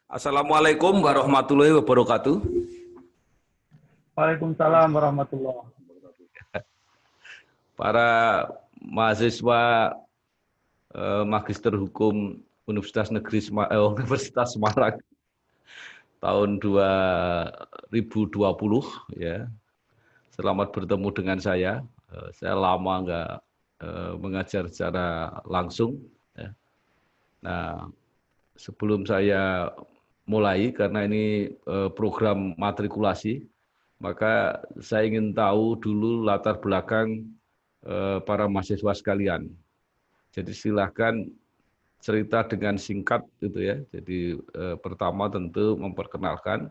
Assalamualaikum warahmatullahi wabarakatuh. Waalaikumsalam warahmatullahi wabarakatuh. Para mahasiswa Magister Hukum Universitas Semarang tahun 2020 ya. Selamat bertemu dengan saya. Saya lama nggak mengajar secara langsung. Ya. Nah, sebelum saya mulai karena ini program matrikulasi, maka saya ingin tahu dulu latar belakang para mahasiswa sekalian. Jadi silahkan cerita dengan singkat gitu ya. Jadi pertama tentu memperkenalkan,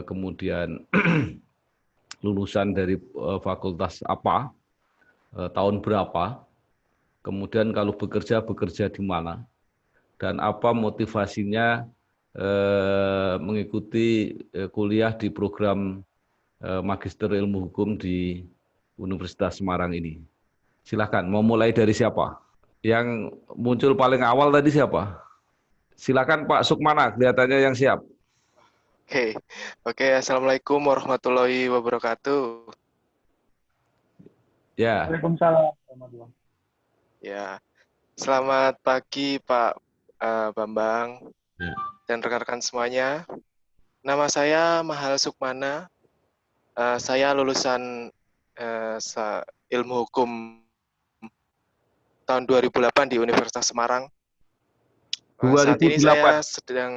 kemudian lulusan dari fakultas apa, tahun berapa, kemudian kalau bekerja di mana, dan apa motivasinya mengikuti kuliah di program Magister Ilmu Hukum di Universitas Semarang ini. Silakan, mau mulai dari siapa? Yang muncul paling awal tadi siapa? Silakan Pak Sukmana, kelihatannya yang siap. Oke. Assalamualaikum warahmatullahi wabarakatuh. Ya. Waalaikumsalam warahmatullahi wabarakatuh. Ya, selamat pagi Pak Bambang dan rekan-rekan semuanya. Nama saya Mahal Sukmana. Saya lulusan Ilmu Hukum tahun 2008 di Universitas Semarang. 2008. Saat ini saya sedang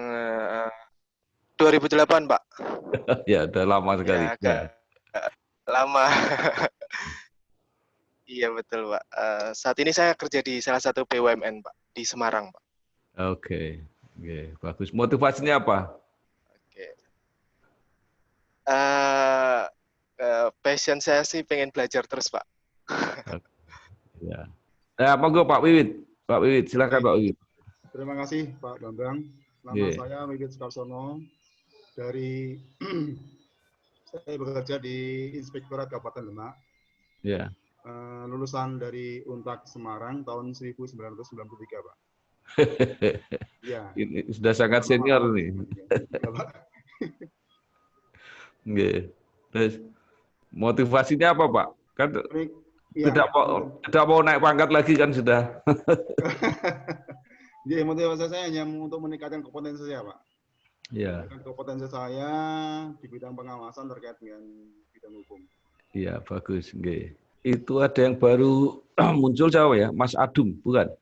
2008, Pak. Ya, udah lama sekali. Ya, lama. Iya betul, Pak. Saat ini saya kerja di salah satu BUMN, Pak, di Semarang, Pak. Oke, bagus. Motivasinya apa? Oke. Passion saya sih pengen belajar terus, Pak. Ya. Monggo Pak Wiwit. Pak Wiwit, silakan Pak Wiwit. Terima kasih Pak Bambang. Nama saya Wiwit Sukarsono dari saya bekerja di Inspektorat Kabupaten Demak. Ya. Lulusan dari Untak Semarang tahun 1993, Pak. Ya. Ini sudah sangat senior nih. Ya, Pak. Terus motivasinya apa, Pak? Kan ya, tidak mau naik pangkat lagi kan sudah. Jadi motivasi saya hanya untuk meningkatkan kompetensi saya, Pak. Iya. Kompetensi saya di bidang pengawasan terkait dengan bidang hukum. Iya, bagus. Itu ada yang baru muncul siapa ya? Mas Adum, bukan?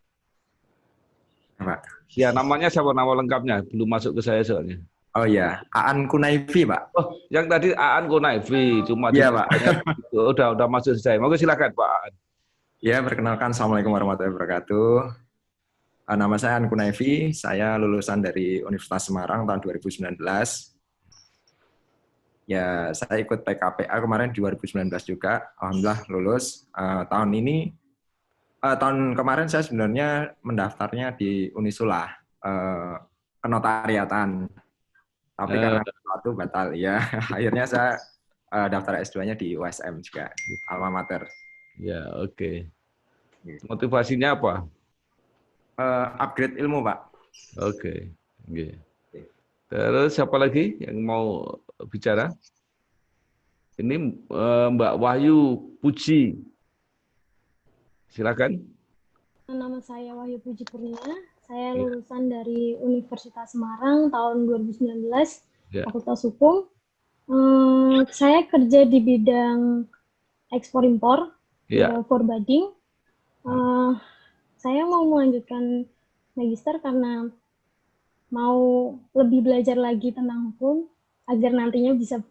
Pak. Ya, namanya siapa, nama lengkapnya? Belum masuk ke saya soalnya. Oh iya, Aan Kunaifi, Pak. Oh, yang tadi Aan Kunaifi, cuma iya, Pak. Udah masuk saya. Monggo silakan, Pak Aan. Ya, perkenalkan, Assalamualaikum warahmatullahi wabarakatuh. Nama saya Aan Kunaifi, saya lulusan dari Universitas Semarang tahun 2019. Ya, saya ikut PKPA kemarin 2019 juga, alhamdulillah lulus. Tahun kemarin saya sebenarnya mendaftarnya di Unisula, kenotariatan. Tapi karena sesuatu batal, ya akhirnya saya daftar S2-nya di USM juga, alma mater. Ya, oke. Motivasinya apa? Upgrade ilmu, Pak. Oke. Terus siapa lagi yang mau bicara? Ini Mbak Wahyu Puji. Silakan. Nama saya Wahyu Puji Purnia. Saya lulusan dari Universitas Semarang tahun 2019, Fakultas Hukum. Saya kerja di bidang ekspor-impor, forwarding. Saya mau melanjutkan magister karena mau lebih belajar lagi tentang hukum, agar nantinya bisa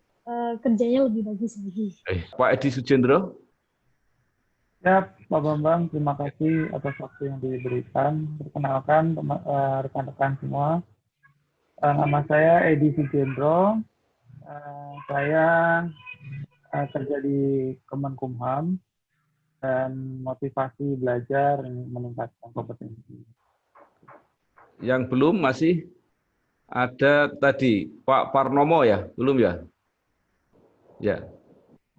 kerjanya lebih bagus lagi. Pak Edi Sujendro. Ya, Pak Bambang, terima kasih atas waktu yang diberikan. Perkenalkan rekan-rekan semua. Nama saya Edi Sujendro. Saya kerja di Kemenkumham dan motivasi belajar meningkatkan kompetensi. Yang belum masih ada tadi Pak Parnomo ya, belum ya? Ya.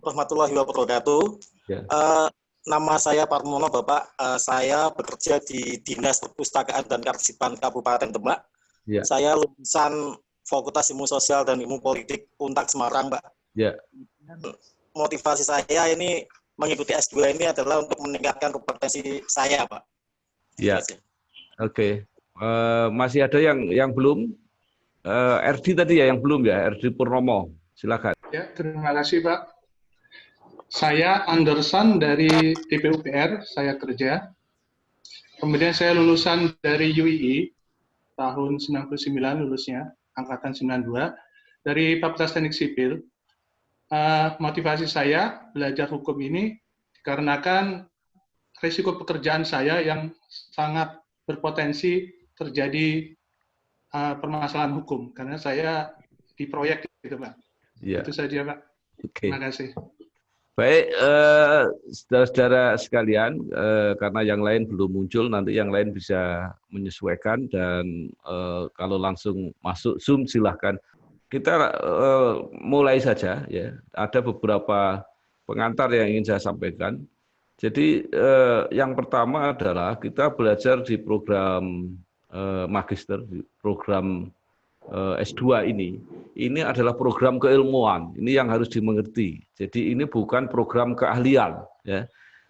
Warahmatullahi wabarakatuh. Ya. Nama saya Parmono, Bapak. Saya bekerja di Dinas Perpustakaan dan Kearsipan Kabupaten Demak. Ya. Saya lulusan Fakultas Ilmu Sosial dan Ilmu Politik Untak Semarang, Pak. Ya. Motivasi saya ini mengikuti S2 ini adalah untuk meningkatkan kompetensi saya, Pak. Ya. Oke. Masih ada yang belum? RD tadi ya yang belum ya, RD Purnomo. Silakan. Ya, terima kasih Pak. Saya Anderson dari TPUPR, saya kerja. Kemudian saya lulusan dari UII, tahun 99 lulusnya, angkatan 92, dari Fakultas Teknik Sipil. Motivasi saya belajar hukum ini dikarenakan risiko pekerjaan saya yang sangat berpotensi terjadi permasalahan hukum, karena saya di proyek gitu Pak. Ya. Itu saja Pak. Oke. Terima kasih. Baik, saudara-saudara sekalian, karena yang lain belum muncul, nanti yang lain bisa menyesuaikan dan kalau langsung masuk Zoom silahkan. Kita mulai saja ya. Ada beberapa pengantar yang ingin saya sampaikan. Jadi yang pertama adalah kita belajar di program magister, di program S2 ini adalah program keilmuan. Ini yang harus dimengerti. Jadi ini bukan program keahlian. Ya.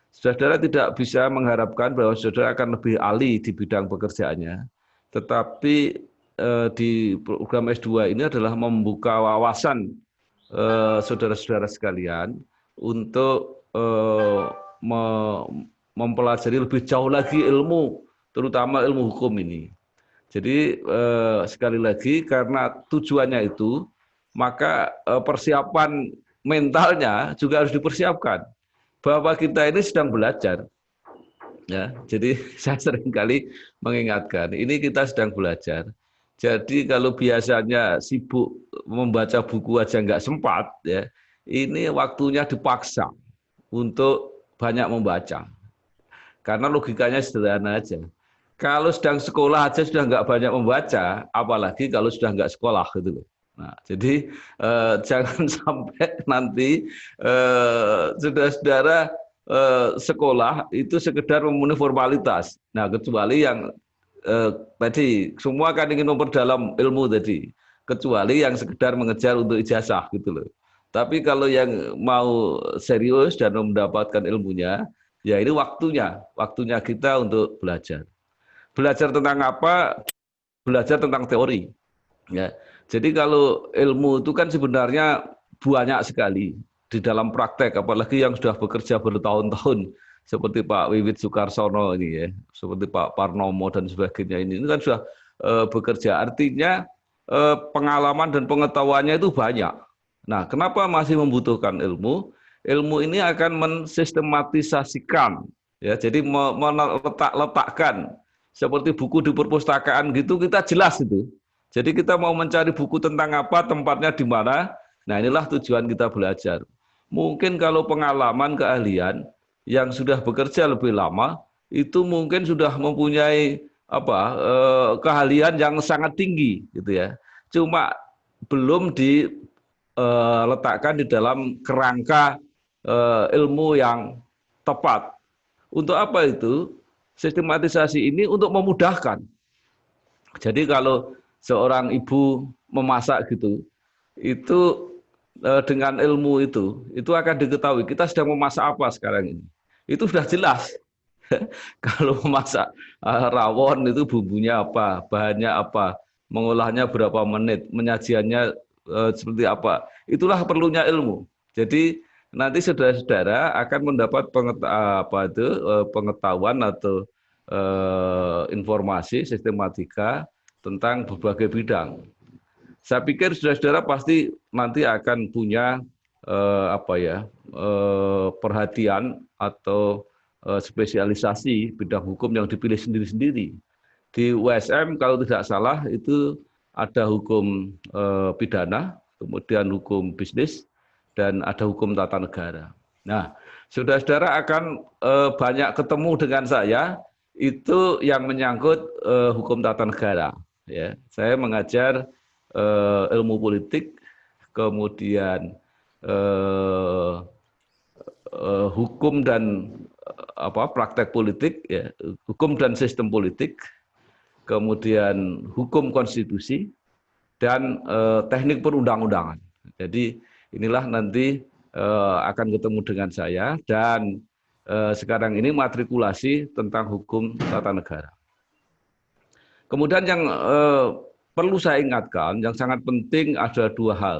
Saudara tidak bisa mengharapkan bahwa saudara akan lebih ahli di bidang pekerjaannya. Tetapi di program S2 ini adalah membuka wawasan saudara-saudara sekalian untuk mempelajari lebih jauh lagi ilmu, terutama ilmu hukum ini. Jadi sekali lagi karena tujuannya itu, maka persiapan mentalnya juga harus dipersiapkan. Bahwa kita ini sedang belajar. Ya, jadi saya seringkali mengingatkan, ini kita sedang belajar. Jadi kalau biasanya sibuk membaca buku aja nggak sempat, ya, ini waktunya dipaksa untuk banyak membaca. Karena logikanya sederhana aja. Kalau sedang sekolah aja sudah nggak banyak membaca, apalagi kalau sudah nggak sekolah gitu loh. Nah, jadi jangan sampai nanti saudara-saudara sekolah itu sekedar memenuhi formalitas. Nah, kecuali yang tadi semua kan ingin memperdalam ilmu tadi, kecuali yang sekedar mengejar untuk ijazah gitu loh. Tapi kalau yang mau serius dan mendapatkan ilmunya, ya ini waktunya kita untuk belajar. Belajar tentang apa? Belajar tentang teori. Ya. Jadi kalau ilmu itu kan sebenarnya banyak sekali di dalam praktek, apalagi yang sudah bekerja bertahun-tahun, seperti Pak Wiwit Sukarsono ini ya, seperti Pak Parnomo dan sebagainya ini kan sudah bekerja. Artinya pengalaman dan pengetahuannya itu banyak. Nah, kenapa masih membutuhkan ilmu? Ilmu ini akan mensistematisasikan, ya. Jadi meletakkan seperti buku di perpustakaan gitu, kita jelas itu. Jadi kita mau mencari buku tentang apa, tempatnya di mana. Nah, inilah tujuan kita belajar. Mungkin kalau pengalaman, keahlian yang sudah bekerja lebih lama, itu mungkin sudah mempunyai keahlian yang sangat tinggi, gitu ya. Cuma belum diletakkan di dalam kerangka ilmu yang tepat. Untuk apa itu? Sistematisasi ini untuk memudahkan. Jadi kalau seorang ibu memasak gitu, itu dengan ilmu itu akan diketahui kita sedang memasak apa sekarang ini. Itu sudah jelas. Kalau memasak rawon itu bumbunya apa, bahannya apa, mengolahnya berapa menit, menyajiannya seperti apa. Itulah perlunya ilmu. Jadi nanti saudara-saudara akan mendapat pengetahuan atau informasi sistematika tentang berbagai bidang. Saya pikir saudara-saudara pasti nanti akan punya perhatian atau spesialisasi bidang hukum yang dipilih sendiri-sendiri. Di USM kalau tidak salah itu ada hukum pidana, kemudian hukum bisnis, dan ada hukum tata negara. Nah, saudara-saudara akan banyak ketemu dengan saya, itu yang menyangkut hukum tata negara. Ya, saya mengajar ilmu politik, kemudian hukum dan praktek politik, ya, hukum dan sistem politik, kemudian hukum konstitusi, dan teknik perundang-undangan. Jadi inilah nanti akan ketemu dengan saya, dan sekarang ini matrikulasi tentang hukum tata negara. Kemudian yang perlu saya ingatkan, yang sangat penting ada dua hal.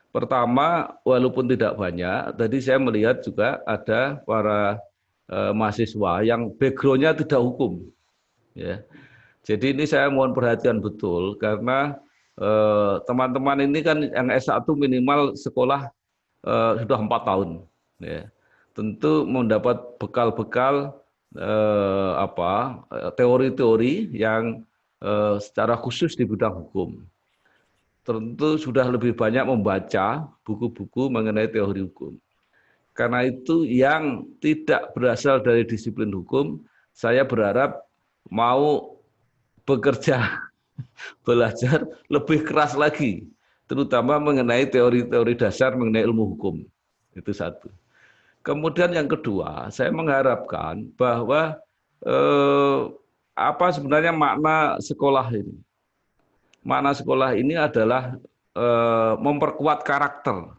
Pertama, walaupun tidak banyak, tadi saya melihat juga ada para mahasiswa yang background-nya tidak hukum. Ya. Jadi ini saya mohon perhatian betul, karena teman-teman ini kan yang S1 minimal sekolah sudah 4 tahun. Ya. Tentu mendapat bekal-bekal teori-teori yang secara khusus di bidang hukum. Tentu sudah lebih banyak membaca buku-buku mengenai teori hukum. Karena itu yang tidak berasal dari disiplin hukum, saya berharap mau bekerja, belajar lebih keras lagi, terutama mengenai teori-teori dasar mengenai ilmu hukum. Itu satu. Kemudian yang kedua, saya mengharapkan bahwa apa sebenarnya makna sekolah ini? Makna sekolah ini adalah memperkuat karakter.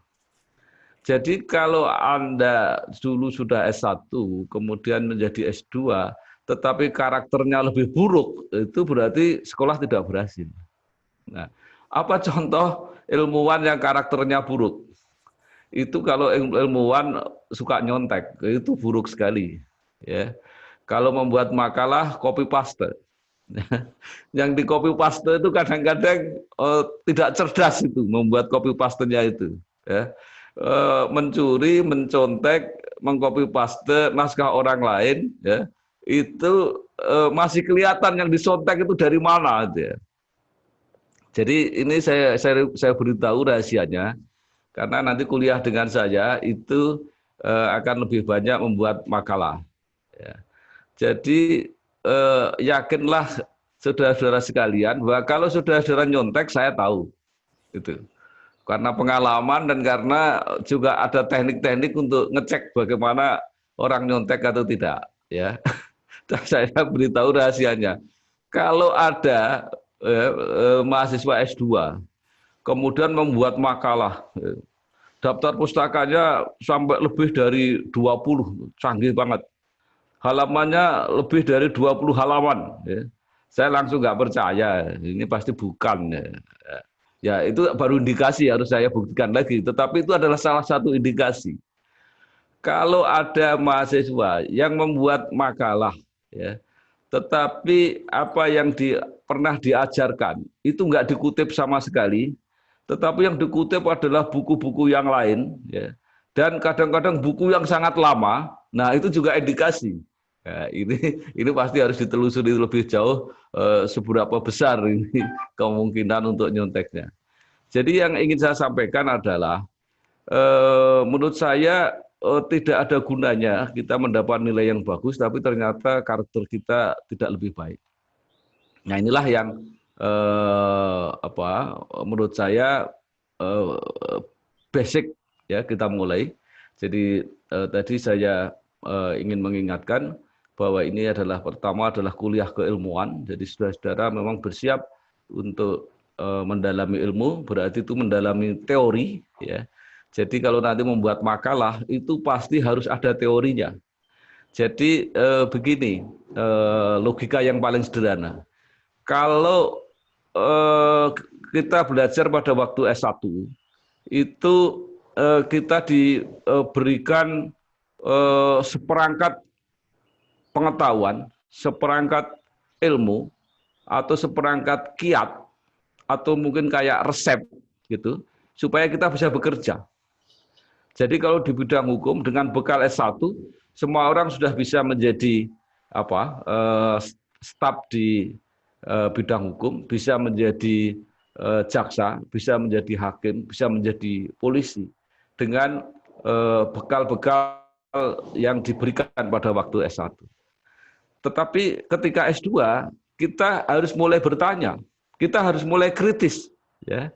Jadi kalau Anda dulu sudah S1, kemudian menjadi S2, tetapi karakternya lebih buruk, itu berarti sekolah tidak berhasil. Nah, apa contoh ilmuwan yang karakternya buruk? Itu kalau ilmuwan suka nyontek, itu buruk sekali. Ya. Kalau membuat makalah, copy paste. Yang di copy paste itu kadang-kadang tidak cerdas itu membuat copy pastenya itu, ya. Mencuri, mencontek, mengcopy paste naskah orang lain, ya. Itu masih kelihatan yang disontek itu dari mana, ya. Jadi ini saya beritahu rahasianya, karena nanti kuliah dengan saya itu akan lebih banyak membuat makalah, ya. Jadi yakinlah saudara-saudara sekalian bahwa kalau saudara-saudara nyontek, saya tahu itu karena pengalaman dan karena juga ada teknik-teknik untuk ngecek bagaimana orang nyontek atau tidak, ya. Dan saya beritahu rahasianya, kalau ada mahasiswa S2 kemudian membuat makalah, daftar pustakanya sampai lebih dari 20, canggih banget. Halamannya lebih dari 20 halaman. Ya. Saya langsung nggak percaya, ini pasti bukan. Ya. Ya itu baru indikasi, harus saya buktikan lagi. Tetapi itu adalah salah satu indikasi. Kalau ada mahasiswa yang membuat makalah, ya, tetapi apa yang pernah diajarkan itu nggak dikutip sama sekali, tetapi yang dikutip adalah buku-buku yang lain, ya, dan kadang-kadang buku yang sangat lama. Nah itu juga indikasi. Nah, ini pasti harus ditelusuri lebih jauh seberapa besar ini kemungkinan untuk nyonteknya. Jadi yang ingin saya sampaikan adalah menurut saya tidak ada gunanya kita mendapat nilai yang bagus tapi ternyata karakter kita tidak lebih baik. Nah inilah yang menurut saya basic, ya, kita mulai. Jadi tadi saya ingin mengingatkan bahwa ini pertama adalah kuliah keilmuan. Jadi saudara-saudara memang bersiap untuk mendalami ilmu, berarti itu mendalami teori, ya. Jadi kalau nanti membuat makalah itu pasti harus ada teorinya. Jadi begini, logika yang paling sederhana. Kalau kita belajar pada waktu S1 itu kita diberikan seperangkat pengetahuan, seperangkat ilmu, atau seperangkat kiat, atau mungkin kayak resep gitu, supaya kita bisa bekerja. Jadi kalau di bidang hukum dengan bekal S1, semua orang sudah bisa menjadi staf di bidang hukum, bisa menjadi jaksa, bisa menjadi hakim, bisa menjadi polisi dengan bekal-bekal yang diberikan pada waktu S1. Tetapi ketika S2 kita harus mulai bertanya, kita harus mulai kritis, ya.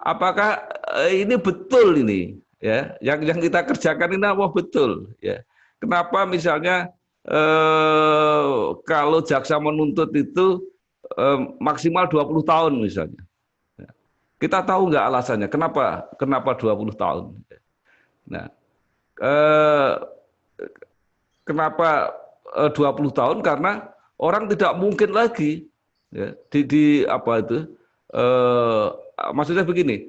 Apakah ini betul ini, ya? Yang kita kerjakan ini apa betul, ya? Kenapa misalnya kalau jaksa menuntut itu maksimal 20 tahun misalnya. Kita tahu nggak alasannya? Kenapa 20 tahun? Nah, kenapa 20 tahun? Karena orang tidak mungkin lagi ya, apa itu? Maksudnya begini,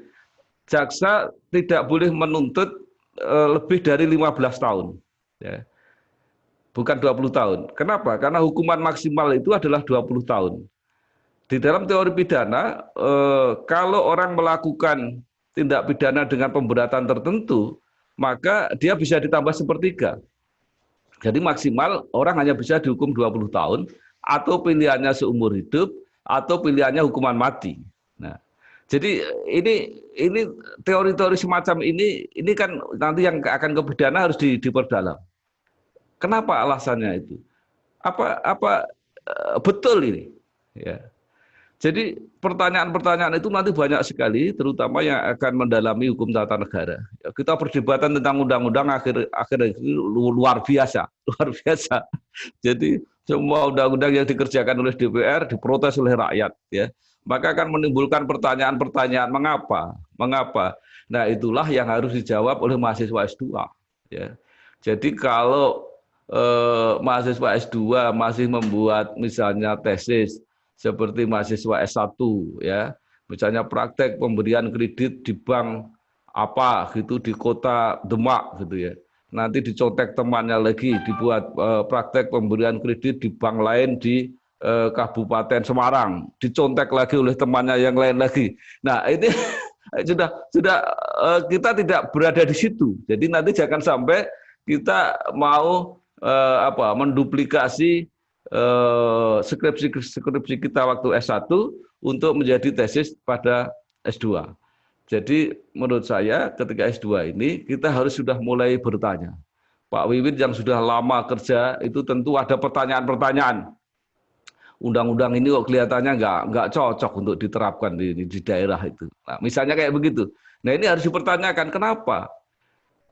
jaksa tidak boleh menuntut lebih dari 15 tahun. Ya. Bukan 20 tahun. Kenapa? Karena hukuman maksimal itu adalah 20 tahun. Di dalam teori pidana, kalau orang melakukan tindak pidana dengan pemberatan tertentu, maka dia bisa ditambah sepertiga. Jadi maksimal orang hanya bisa dihukum 20 tahun, atau pilihannya seumur hidup, atau pilihannya hukuman mati. Nah, jadi ini teori-teori semacam ini kan nanti yang akan ke pidana harus diperdalam. Kenapa alasannya itu? Apa betul ini? Ya. Jadi pertanyaan-pertanyaan itu nanti banyak sekali, terutama yang akan mendalami hukum tata negara. Ya, kita perdebatan tentang undang-undang akhir ini luar biasa. Jadi semua undang-undang yang dikerjakan oleh DPR diprotes oleh rakyat, ya. Maka akan menimbulkan pertanyaan-pertanyaan mengapa. Nah, itulah yang harus dijawab oleh mahasiswa S2. Ya. Jadi kalau mahasiswa S2 masih membuat misalnya tesis seperti mahasiswa S1 ya, misalnya praktek pemberian kredit di bank apa gitu di kota Demak gitu ya. Nanti dicontek temannya lagi dibuat praktek pemberian kredit di bank lain di Kabupaten Semarang, dicontek lagi oleh temannya yang lain lagi. Nah, ini sudah kita tidak berada di situ. Jadi nanti jangan sampai kita mau menduplikasi skripsi kita waktu S1 untuk menjadi tesis pada S2. Jadi menurut saya ketika S2 ini kita harus sudah mulai bertanya. Pak Wiwit yang sudah lama kerja itu tentu ada pertanyaan-pertanyaan. Undang-undang ini kok kelihatannya nggak cocok untuk diterapkan di daerah itu. Nah, misalnya kayak begitu. Nah, ini harus dipertanyakan kenapa?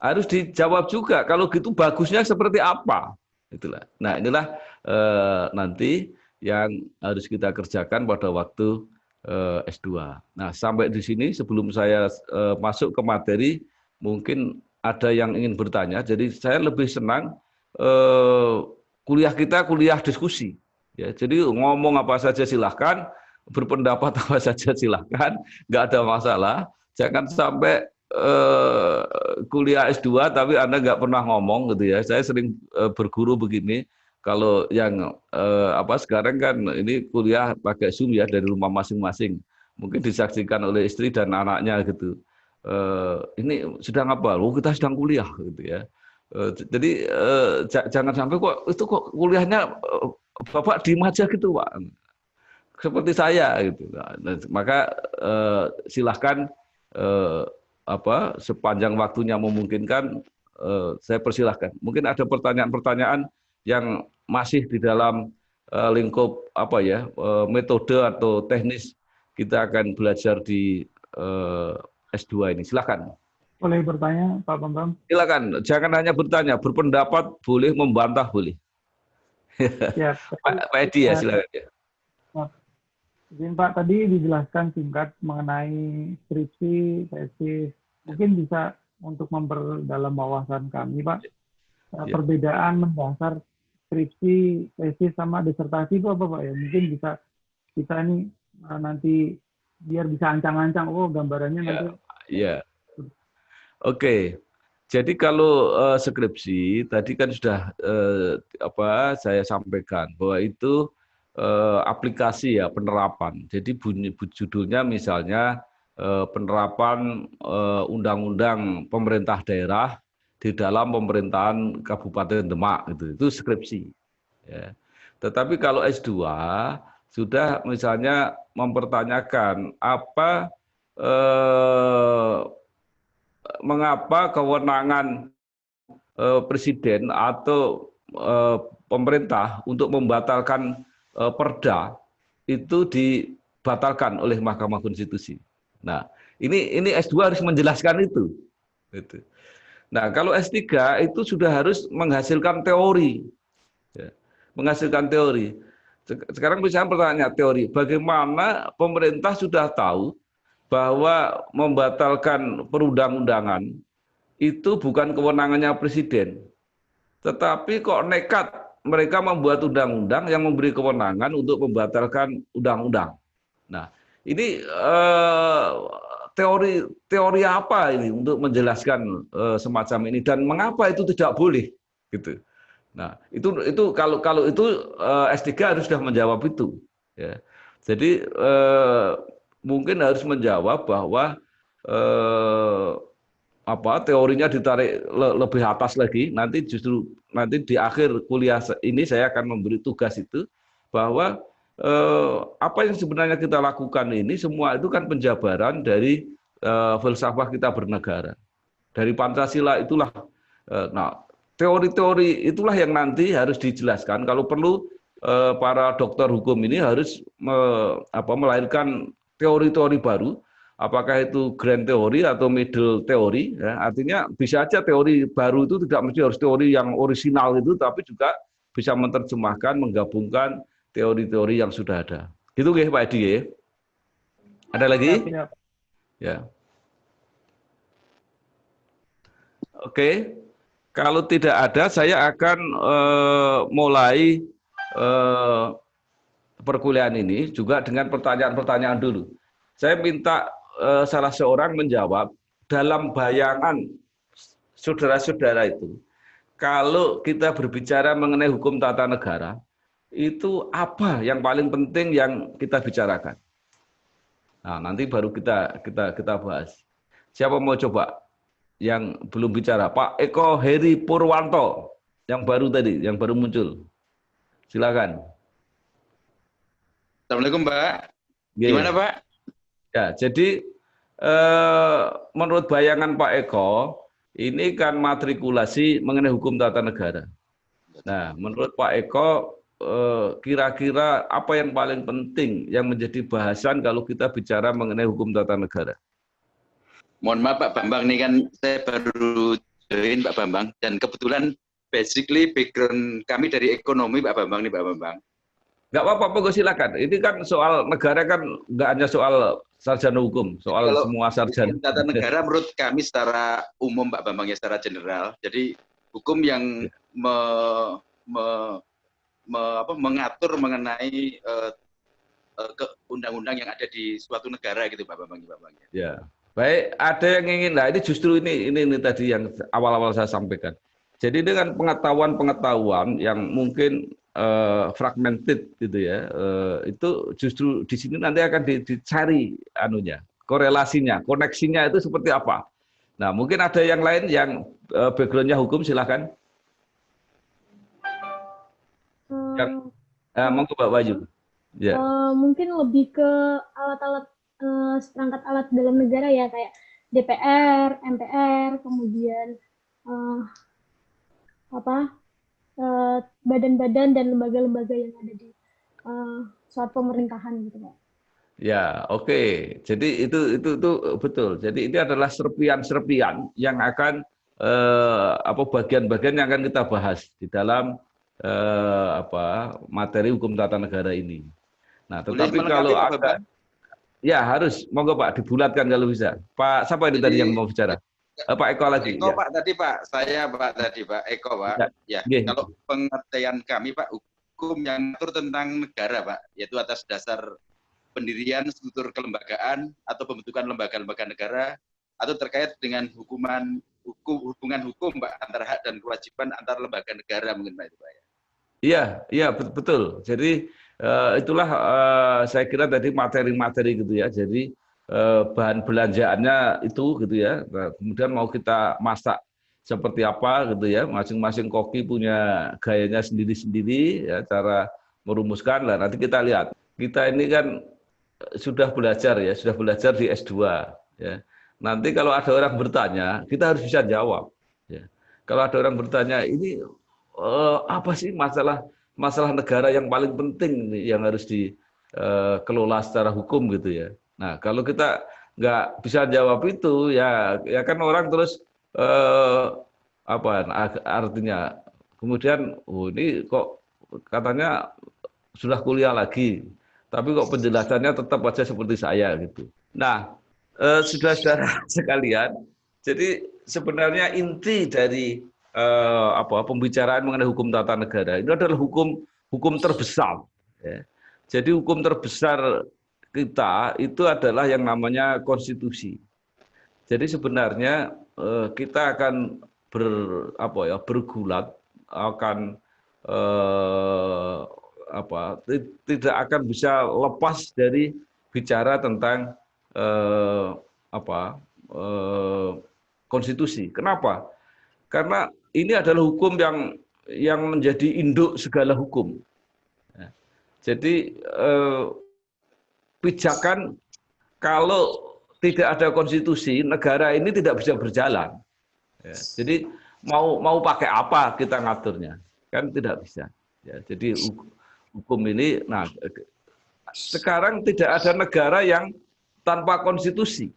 Harus dijawab juga kalau gitu bagusnya seperti apa? Itulah. Nah, inilah nanti yang harus kita kerjakan pada waktu S2. Nah, sampai di sini sebelum saya masuk ke materi, mungkin ada yang ingin bertanya. Jadi saya lebih senang kuliah kita kuliah diskusi. Ya, jadi ngomong apa saja silahkan, berpendapat apa saja silahkan, nggak ada masalah. Jangan sampai kuliah S2 tapi Anda nggak pernah ngomong gitu ya. Saya sering berguru begini. Kalau yang sekarang kan ini kuliah pakai Zoom ya dari rumah masing-masing. Mungkin disaksikan oleh istri dan anaknya gitu. Ini sedang apa? Oh, kita sedang kuliah gitu ya. Jadi jangan sampai kok kuliahnya Bapak diem aja gitu, Pak. Seperti saya gitu. Nah, maka silahkan sepanjang waktunya memungkinkan saya persilahkan. Mungkin ada pertanyaan-pertanyaan yang masih di dalam lingkup metode atau teknis kita akan belajar di S2 ini. Silakan. Boleh bertanya, Pak Bambang? Silakan. Jangan hanya bertanya, berpendapat boleh, membantah boleh. Ya, Pak Edi ya, silakan. Ya. Izin Pak, tadi dijelaskan singkat mengenai skripsi, tesis. Mungkin bisa untuk memperdalam wawasan kami, Pak. Perbedaan mendasar skripsi, tesis, sama disertasi itu apa, Pak? Ya, mungkin bisa kita ini nanti biar bisa ancang-ancang, oh gambarannya nanti. Iya. Oke. Jadi kalau skripsi, tadi kan sudah saya sampaikan bahwa itu aplikasi ya, penerapan. Jadi judulnya misalnya penerapan undang-undang pemerintah daerah di dalam pemerintahan Kabupaten Demak gitu. Itu skripsi. Ya. Tetapi kalau S2 sudah misalnya mempertanyakan mengapa kewenangan presiden atau pemerintah untuk membatalkan perda itu dibatalkan oleh Mahkamah Konstitusi. Nah, ini S2 harus menjelaskan itu. Gitu. Nah, kalau S3 itu sudah harus menghasilkan teori. Ya, menghasilkan teori. Sekarang misalnya pertanyaan teori, bagaimana pemerintah sudah tahu bahwa membatalkan perundang-undangan itu bukan kewenangannya presiden, tetapi kok nekat mereka membuat undang-undang yang memberi kewenangan untuk membatalkan undang-undang. Nah, ini teori apa ini untuk menjelaskan semacam ini dan mengapa itu tidak boleh gitu. Nah, itu kalau itu S3 harus sudah menjawab itu ya. Jadi mungkin harus menjawab bahwa teorinya ditarik lebih atas lagi, nanti justru nanti di akhir kuliah ini saya akan memberi tugas itu bahwa apa yang sebenarnya kita lakukan ini semua itu kan penjabaran dari filsafat kita bernegara. Dari Pancasila itulah nah teori-teori itulah yang nanti harus dijelaskan. Kalau perlu para dokter hukum ini harus melahirkan teori-teori baru. Apakah itu grand teori atau middle teori? Ya, artinya bisa aja teori baru itu tidak mesti harus teori yang orisinal itu, tapi juga bisa menerjemahkan, menggabungkan teori-teori yang sudah ada. Gitu ya Pak Edi ya? Ada lagi? Siap. Ya. Oke. Kalau tidak ada, saya akan mulai perkuliahan ini juga dengan pertanyaan-pertanyaan dulu. Saya minta salah seorang menjawab dalam bayangan saudara-saudara itu. Kalau kita berbicara mengenai hukum tata negara, itu apa yang paling penting yang kita bicarakan? Nah, nanti baru kita bahas. Siapa mau coba? Yang belum bicara, Pak Eko Heri Purwanto, yang baru tadi, yang baru muncul. Silakan. Assalamualaikum, Pak. Gimana, Pak? Ya, jadi menurut bayangan Pak Eko, ini kan matrikulasi mengenai hukum tata negara. Nah, menurut Pak Eko, kira-kira apa yang paling penting yang menjadi bahasan kalau kita bicara mengenai hukum tata negara? Mohon maaf Pak Bambang, ini kan saya baru join Pak Bambang, dan kebetulan basically background kami dari ekonomi Pak Bambang nih Pak Bambang. Nggak apa-apa, Pak, silakan. Ini kan soal negara kan nggak hanya soal sarjana hukum, soal kalau semua sarjana. Hukum tata negara menurut kami secara umum Pak Bambang ya, secara general. Jadi hukum yang mengatur mengenai undang-undang yang ada di suatu negara gitu Pak Bambang. Ya. Baik, ada yang ingin, nah ini justru ini tadi yang awal-awal saya sampaikan. Jadi dengan pengetahuan yang mungkin fragmented gitu ya, itu justru di sini nanti akan dicari anunya, korelasinya, koneksinya itu seperti apa. Nah mungkin ada yang lain yang backgroundnya hukum, silakan. Monggo Mbak Bayu. Ya. Mungkin lebih ke alat-alat seperangkat alat dalam negara ya, kayak DPR, MPR, kemudian badan-badan dan lembaga-lembaga yang ada di suatu pemerintahan gitu Pak. Ya, oke. Jadi itu betul. Jadi ini adalah serpian-serpian yang akan bagian-bagian yang akan kita bahas di dalam materi hukum tata negara ini. Nah, tetapi kalau ada ya harus, monggo Pak, dibulatkan kalau bisa. Pak, siapa ini tadi yang mau bicara? Pak Eko lagi. Eko ya. Pak tadi Pak, saya Pak tadi Pak Eko Pak. Ya, kalau pengertian kami Pak, hukum yang mengatur tentang negara Pak, yaitu atas dasar pendirian struktur kelembagaan atau pembentukan lembaga-lembaga negara, atau terkait dengan hubungan hukum Pak antara hak dan kewajiban antar lembaga negara mungkin Pak itu Pak ya. Iya betul. Jadi itulah saya kira tadi materi-materi gitu ya. Jadi bahan belanjaannya itu gitu ya. Nah, kemudian mau kita masak seperti apa gitu ya. Masing-masing koki punya gayanya sendiri-sendiri ya, cara merumuskan lah. Nanti kita lihat. Kita ini kan sudah belajar di S2 ya. Nanti kalau ada orang bertanya, kita harus bisa jawab ya. Kalau ada orang bertanya, ini apa sih masalah negara yang paling penting nih, yang harus dikelola secara hukum gitu ya. Nah, kalau kita nggak bisa jawab itu ya kan orang terus artinya kemudian ini kok katanya sudah kuliah lagi, tapi kok penjelasannya tetap aja seperti saya gitu. Nah, saudara-saudara sekalian, jadi sebenarnya inti dari pembicaraan mengenai hukum tata negara itu adalah hukum terbesar. Ya. Jadi hukum terbesar kita itu adalah yang namanya konstitusi. Jadi sebenarnya kita akan bergulat, akan tidak akan bisa lepas dari bicara tentang konstitusi. Kenapa? Karena ini adalah hukum yang menjadi induk segala hukum. Jadi pijakan kalau tidak ada konstitusi, negara ini tidak bisa berjalan. Ya, jadi mau pakai apa kita ngaturnya? Kan tidak bisa. Ya, jadi hukum ini, nah sekarang tidak ada negara yang tanpa konstitusi.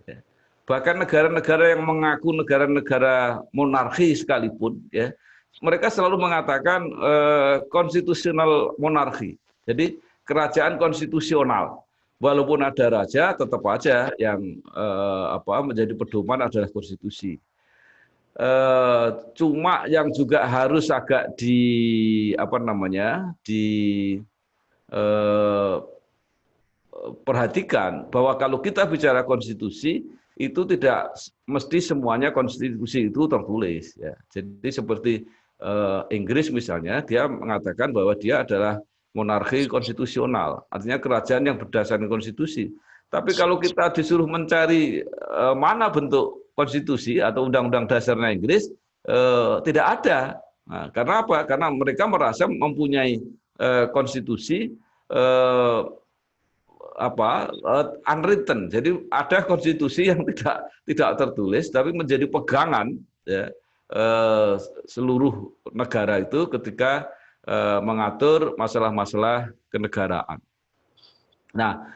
Ya. Bahkan negara-negara yang mengaku negara-negara monarki sekalipun, ya, mereka selalu mengatakan konstitusional monarki. Jadi kerajaan konstitusional. Walaupun ada raja, tetap aja yang menjadi pedoman adalah konstitusi. Cuma yang juga harus agak perhatikan bahwa kalau kita bicara konstitusi itu tidak mesti semuanya konstitusi itu tertulis. Ya. Jadi seperti Inggris misalnya, dia mengatakan bahwa dia adalah monarki konstitusional, artinya kerajaan yang berdasarkan konstitusi. Tapi kalau kita disuruh mencari mana bentuk konstitusi atau undang-undang dasarnya Inggris, tidak ada. Nah, karena apa? Karena mereka merasa mempunyai konstitusi unwritten. Jadi ada konstitusi yang tidak tertulis, tapi menjadi pegangan ya, seluruh negara itu ketika mengatur masalah-masalah kenegaraan. Nah,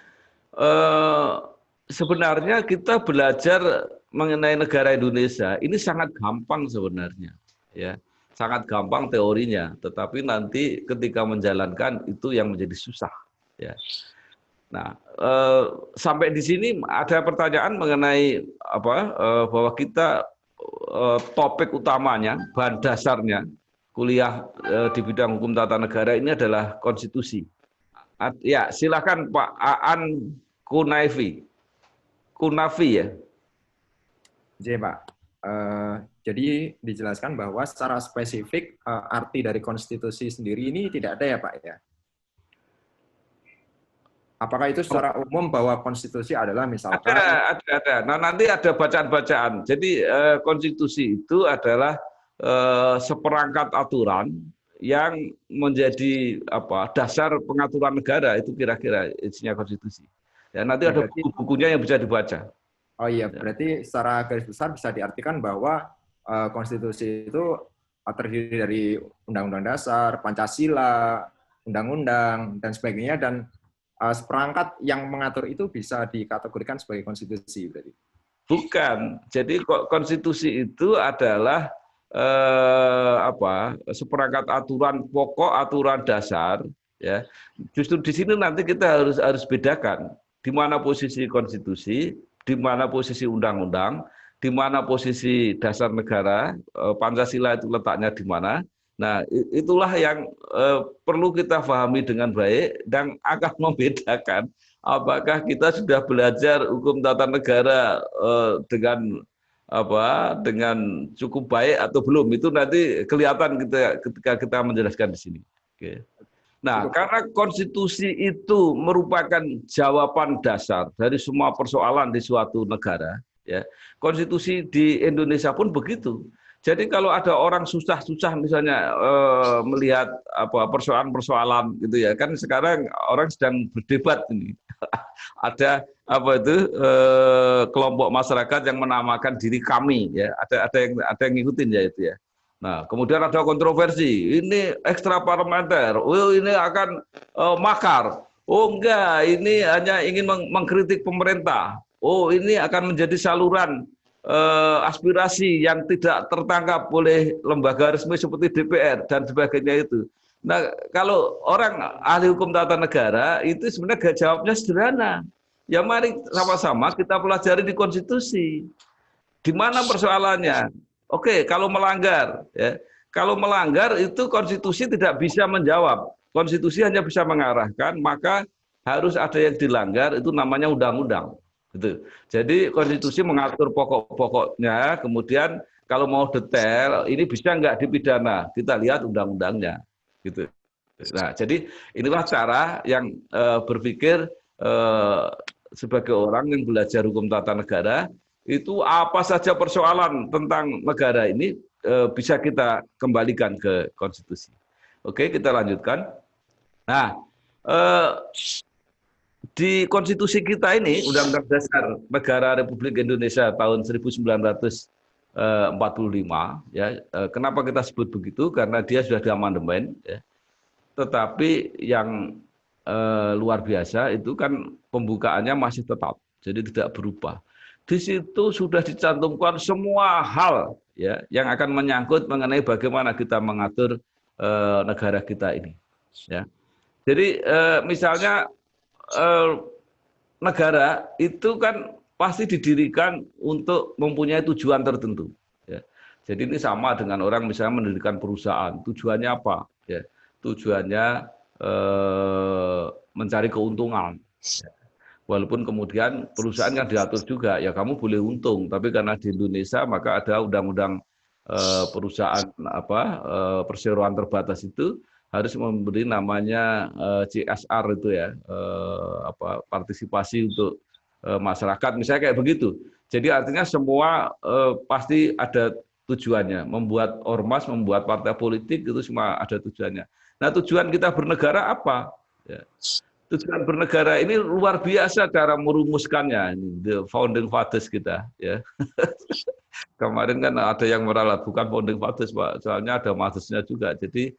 sebenarnya kita belajar mengenai negara Indonesia ini sangat gampang sebenarnya, ya, sangat gampang teorinya. Tetapi nanti ketika menjalankan itu yang menjadi susah, ya. Nah, sampai di sini ada pertanyaan mengenai bahwa kita topik utamanya, bahan dasarnya kuliah di bidang hukum tata negara ini adalah konstitusi. Ya, silakan Pak Aan Kunafi ya. Jadi Pak, jadi dijelaskan bahwa secara spesifik arti dari konstitusi sendiri ini tidak ada ya Pak ya? Apakah itu secara umum bahwa konstitusi adalah misalkan? Ada. Nah, nanti ada bacaan-bacaan. Jadi konstitusi itu adalah seperangkat aturan yang menjadi dasar pengaturan negara, itu kira-kira isinya konstitusi. Ya, nanti ada buku-bukunya yang bisa dibaca. Oh iya, berarti secara garis besar bisa diartikan bahwa konstitusi itu terdiri dari undang-undang dasar, Pancasila, undang-undang dan sebagainya, dan seperangkat yang mengatur itu bisa dikategorikan sebagai konstitusi berarti. Bukan. Jadi konstitusi itu adalah seperangkat aturan pokok, aturan dasar, ya. Justru di sini nanti kita harus bedakan di mana posisi konstitusi, di mana posisi undang-undang, di mana posisi dasar negara, Pancasila itu letaknya di mana. Nah, itulah yang perlu kita pahami dengan baik dan akan membedakan apakah kita sudah belajar hukum tata negara dengan cukup baik atau belum. Itu nanti kelihatan ketika kita menjelaskan di sini. Oke. Nah, karena konstitusi itu merupakan jawaban dasar dari semua persoalan di suatu negara, ya. Konstitusi di Indonesia pun begitu. Jadi kalau ada orang susah-susah misalnya melihat persoalan-persoalan gitu ya, kan sekarang orang sedang berdebat ini. Ada kelompok masyarakat yang menamakan diri kami, ya. Ada yang ngikutin ya itu ya. Nah, kemudian ada kontroversi, ini ekstra parlementer, ini akan makar. Oh enggak, ini hanya ingin mengkritik pemerintah. Oh, ini akan menjadi saluran aspirasi yang tidak tertangkap oleh lembaga resmi seperti DPR dan sebagainya itu. Nah, kalau orang ahli hukum tata negara itu sebenarnya jawabnya sederhana. Ya mari sama-sama kita pelajari di konstitusi. Di mana persoalannya? Oke, kalau melanggar, ya. Kalau melanggar itu konstitusi tidak bisa menjawab. Konstitusi hanya bisa mengarahkan, maka harus ada yang dilanggar, itu namanya undang-undang. Gitu. Jadi konstitusi mengatur pokok-pokoknya, kemudian kalau mau detail, ini bisa nggak dipidana? Kita lihat undang-undangnya. Gitu. Nah, jadi inilah cara yang berpikir sebagai orang yang belajar hukum tata negara, itu apa saja persoalan tentang negara ini bisa kita kembalikan ke konstitusi. Oke, kita lanjutkan. Nah, di konstitusi kita ini, Undang-Undang Dasar Negara Republik Indonesia tahun 1945, ya. Kenapa kita sebut begitu? Karena dia sudah diamandemen, ya. Tetapi yang luar biasa itu kan pembukaannya masih tetap, jadi tidak berubah. Di situ sudah dicantumkan semua hal, ya, yang akan menyangkut mengenai bagaimana kita mengatur negara kita ini. Ya. Jadi misalnya negara itu kan pasti didirikan untuk mempunyai tujuan tertentu. Ya. Jadi ini sama dengan orang misalnya mendirikan perusahaan. Tujuannya apa? Ya. Tujuannya mencari keuntungan. Ya. Walaupun kemudian perusahaan kan diatur juga, ya kamu boleh untung, tapi karena di Indonesia maka ada undang-undang perusahaan perseroan terbatas itu harus memberi namanya CSR itu ya, partisipasi untuk masyarakat, misalnya kayak begitu. Jadi artinya semua pasti ada tujuannya, membuat ormas, membuat partai politik itu semua ada tujuannya. Nah, tujuan kita bernegara apa? Ya. Tujuan bernegara ini luar biasa cara merumuskannya, the founding fathers kita, ya. Kemarin kan ada yang meralat bukan founding fathers, Pak, soalnya ada fathers-nya juga. Jadi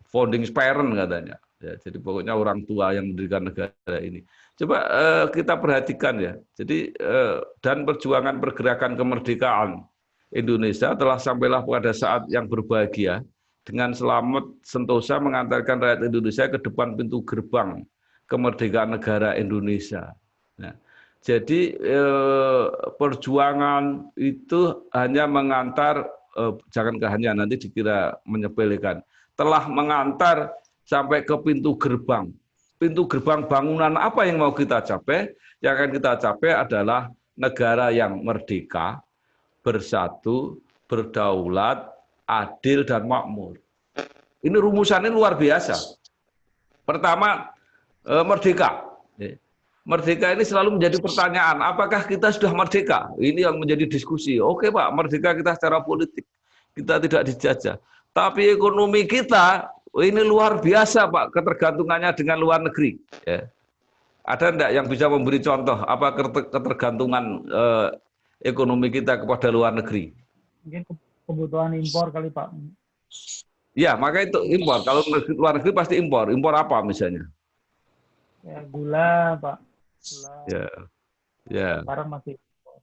founding parent katanya. Ya, jadi pokoknya orang tua yang mendirikan negara ini. Coba kita perhatikan ya. Jadi dan perjuangan pergerakan kemerdekaan Indonesia telah sampailah pada saat yang berbahagia, dengan selamat sentosa mengantarkan rakyat Indonesia ke depan pintu gerbang kemerdekaan negara Indonesia. Nah, jadi perjuangan itu hanya mengantar, jangan hanya nanti dikira menyepelekan, telah mengantar sampai ke pintu gerbang. Pintu gerbang bangunan apa yang mau kita capai? Yang akan kita capai adalah negara yang merdeka, bersatu, berdaulat, adil dan makmur. Ini rumusannya luar biasa. Pertama, merdeka. Merdeka ini selalu menjadi pertanyaan, apakah kita sudah merdeka? Ini yang menjadi diskusi. Oke Pak, merdeka kita secara politik. Kita tidak dijajah. Tapi ekonomi kita, ini luar biasa Pak, ketergantungannya dengan luar negeri. Ya. Ada enggak yang bisa memberi contoh, apa ketergantungan ekonomi kita kepada luar negeri? Mungkin kebutuhan impor kali Pak. Ya, maka itu impor. Kalau luar negeri pasti impor. Impor apa misalnya? Ya, gula, Pak. Gula. Ya. Ya. Sekarang masih impor.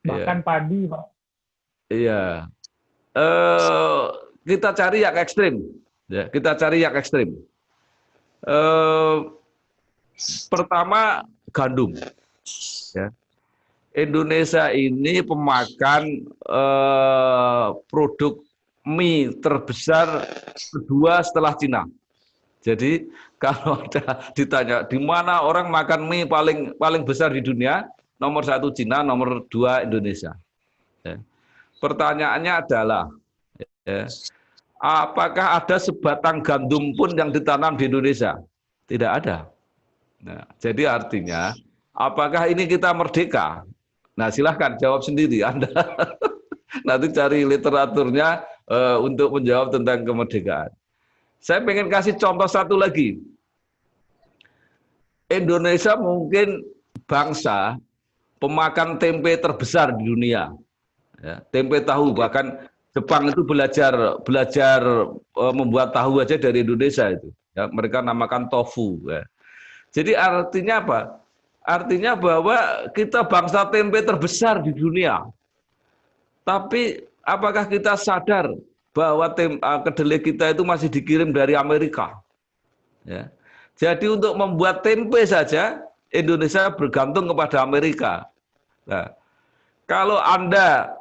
Bahkan ya. Padi, Pak. Iya. Kita cari yang ekstrim. Ya, kita cari yang ekstrim. Pertama, gandum. Ya. Indonesia ini pemakan produk mie terbesar kedua setelah Cina. Jadi kalau ada ditanya di mana orang makan mie paling besar di dunia, nomor 1 Cina, nomor 2 Indonesia. Ya. Pertanyaannya adalah, ya, apakah ada sebatang gandum pun yang ditanam di Indonesia? Tidak ada. Nah, jadi artinya, apakah ini kita merdeka? Nah, silahkan jawab sendiri Anda. Nanti cari literaturnya untuk menjawab tentang kemerdekaan. Saya pengen kasih contoh satu lagi. Indonesia mungkin bangsa pemakan tempe terbesar di dunia. Ya, tempe tahu, bahkan Jepang itu belajar membuat tahu aja dari Indonesia itu. Ya, mereka namakan tofu. Ya. Jadi artinya apa? Artinya bahwa kita bangsa tempe terbesar di dunia. Tapi Apakah kita sadar bahwa kedelai kita itu masih dikirim dari Amerika? Ya. Jadi untuk membuat tempe saja, Indonesia bergantung kepada Amerika. Nah, kalau Anda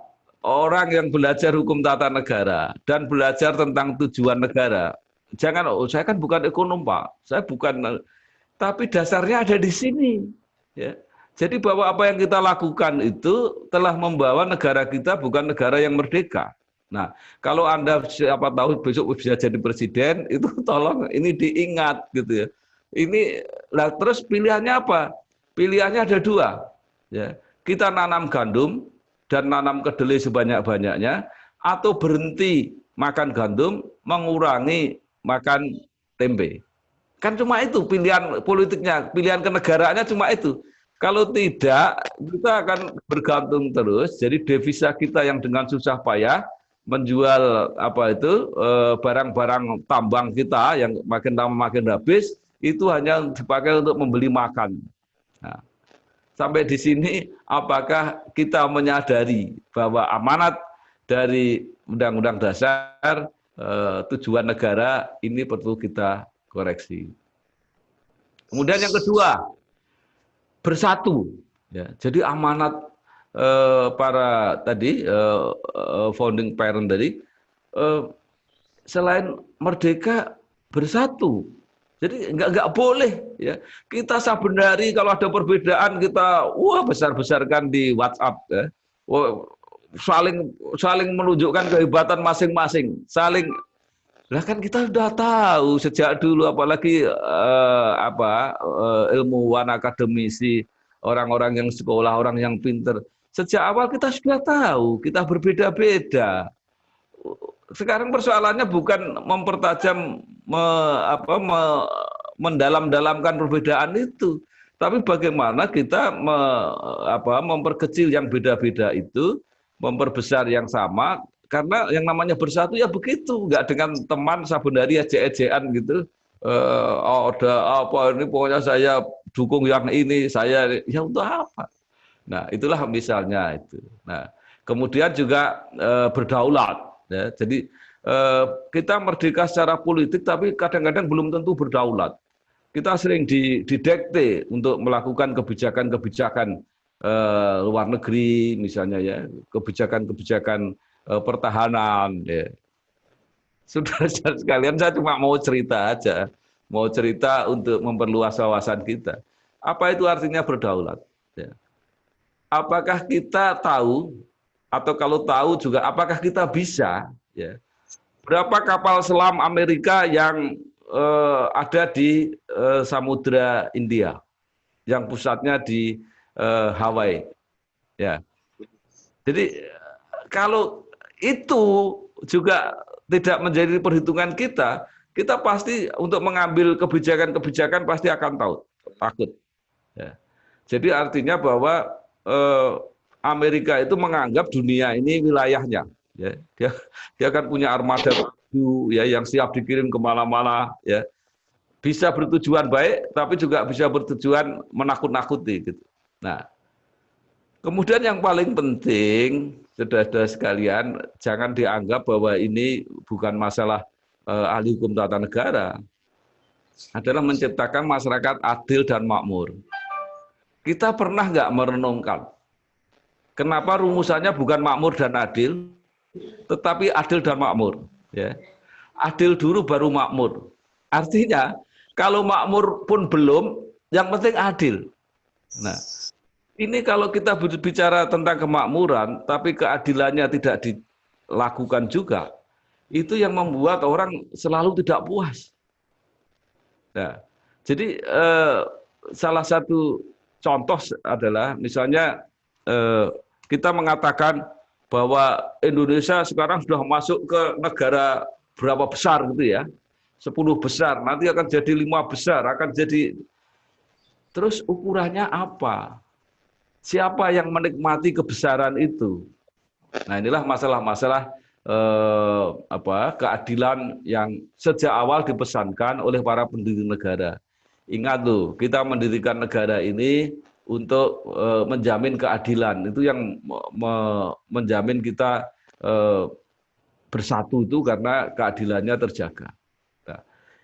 orang yang belajar hukum tata negara dan belajar tentang tujuan negara, jangan, oh saya kan bukan ekonom Pak, saya bukan, tapi dasarnya ada di sini. Ya. Jadi bahwa apa yang kita lakukan itu telah membawa negara kita bukan negara yang merdeka. Nah, kalau Anda siapa tahu besok bisa jadi presiden, itu tolong ini diingat gitu ya. Ini lah terus pilihannya apa? Pilihannya ada dua. Ya. Kita nanam gandum dan nanam kedelai sebanyak-banyaknya, atau berhenti makan gandum, mengurangi makan tempe. Kan cuma itu pilihan politiknya, pilihan kenegaraannya cuma itu. Kalau tidak, kita akan bergantung terus. Jadi devisa kita yang dengan susah payah menjual barang-barang tambang kita yang makin lama makin habis, itu hanya dipakai untuk membeli makan. Nah, sampai di sini, apakah kita menyadari bahwa amanat dari Undang-Undang Dasar tujuan negara ini perlu kita koreksi. Kemudian yang kedua, bersatu. Ya, jadi amanat para tadi founding parent tadi, selain merdeka, bersatu. Jadi nggak boleh ya. Kita saben hari kalau ada perbedaan kita besar-besarkan di WhatsApp ya. Saling menunjukkan kehebatan masing-masing. Lah kan kita sudah tahu sejak dulu, apalagi ilmuwan, akademisi, orang-orang yang sekolah, orang yang pinter. Sejak awal kita sudah tahu kita berbeda-beda. Sekarang persoalannya bukan mempertajam, mendalam-dalamkan perbedaan itu, tapi bagaimana kita memperkecil yang beda-beda itu, memperbesar yang sama. Karena yang namanya bersatu ya begitu, nggak dengan teman saben hari ejek-ejekan gitu. Ini pokoknya saya dukung yang ini, saya ya untuk apa? Nah, itulah misalnya itu. Nah, kemudian juga berdaulat. Ya. Jadi kita merdeka secara politik, tapi kadang-kadang belum tentu berdaulat. Kita sering didekte untuk melakukan kebijakan-kebijakan luar negeri, misalnya ya, kebijakan-kebijakan pertahanan. Ya. Sudah sekalian, saya cuma mau cerita aja, mau cerita untuk memperluas wawasan kita. Apa itu artinya berdaulat? Ya. Apakah kita tahu, atau kalau tahu juga, apakah kita bisa? Ya. Berapa kapal selam Amerika yang ada di Samudra India, yang pusatnya di Hawaii? Ya. Jadi kalau itu juga tidak menjadi perhitungan kita, kita pasti untuk mengambil kebijakan-kebijakan pasti akan takut. Ya. Jadi artinya bahwa Amerika itu menganggap dunia ini wilayahnya. Ya. Dia akan punya armada ya, yang siap dikirim kemana-mana. Ya. Bisa bertujuan baik, tapi juga bisa bertujuan menakut-nakuti. Gitu. Nah, kemudian yang paling penting, saudara-saudara sekalian, jangan dianggap bahwa ini bukan masalah ahli hukum tata negara. Adalah menciptakan masyarakat adil dan makmur. Kita pernah nggak merenungkan kenapa rumusannya bukan makmur dan adil, tetapi adil dan makmur. Ya. Adil dulu baru makmur. Artinya, kalau makmur pun belum, yang penting adil. Nah, ini kalau kita bicara tentang kemakmuran, tapi keadilannya tidak dilakukan juga, itu yang membuat orang selalu tidak puas. Nah, jadi salah satu contoh adalah misalnya kita mengatakan bahwa Indonesia sekarang sudah masuk ke negara berapa besar gitu ya, 10 besar, nanti akan jadi 5 besar, akan jadi, terus ukurannya apa? Siapa yang menikmati kebesaran itu? Nah, inilah masalah-masalah keadilan yang sejak awal dipesankan oleh para pendiri negara. Ingat loh, kita mendirikan negara ini untuk menjamin keadilan. Itu yang menjamin kita bersatu itu karena keadilannya terjaga. Nah,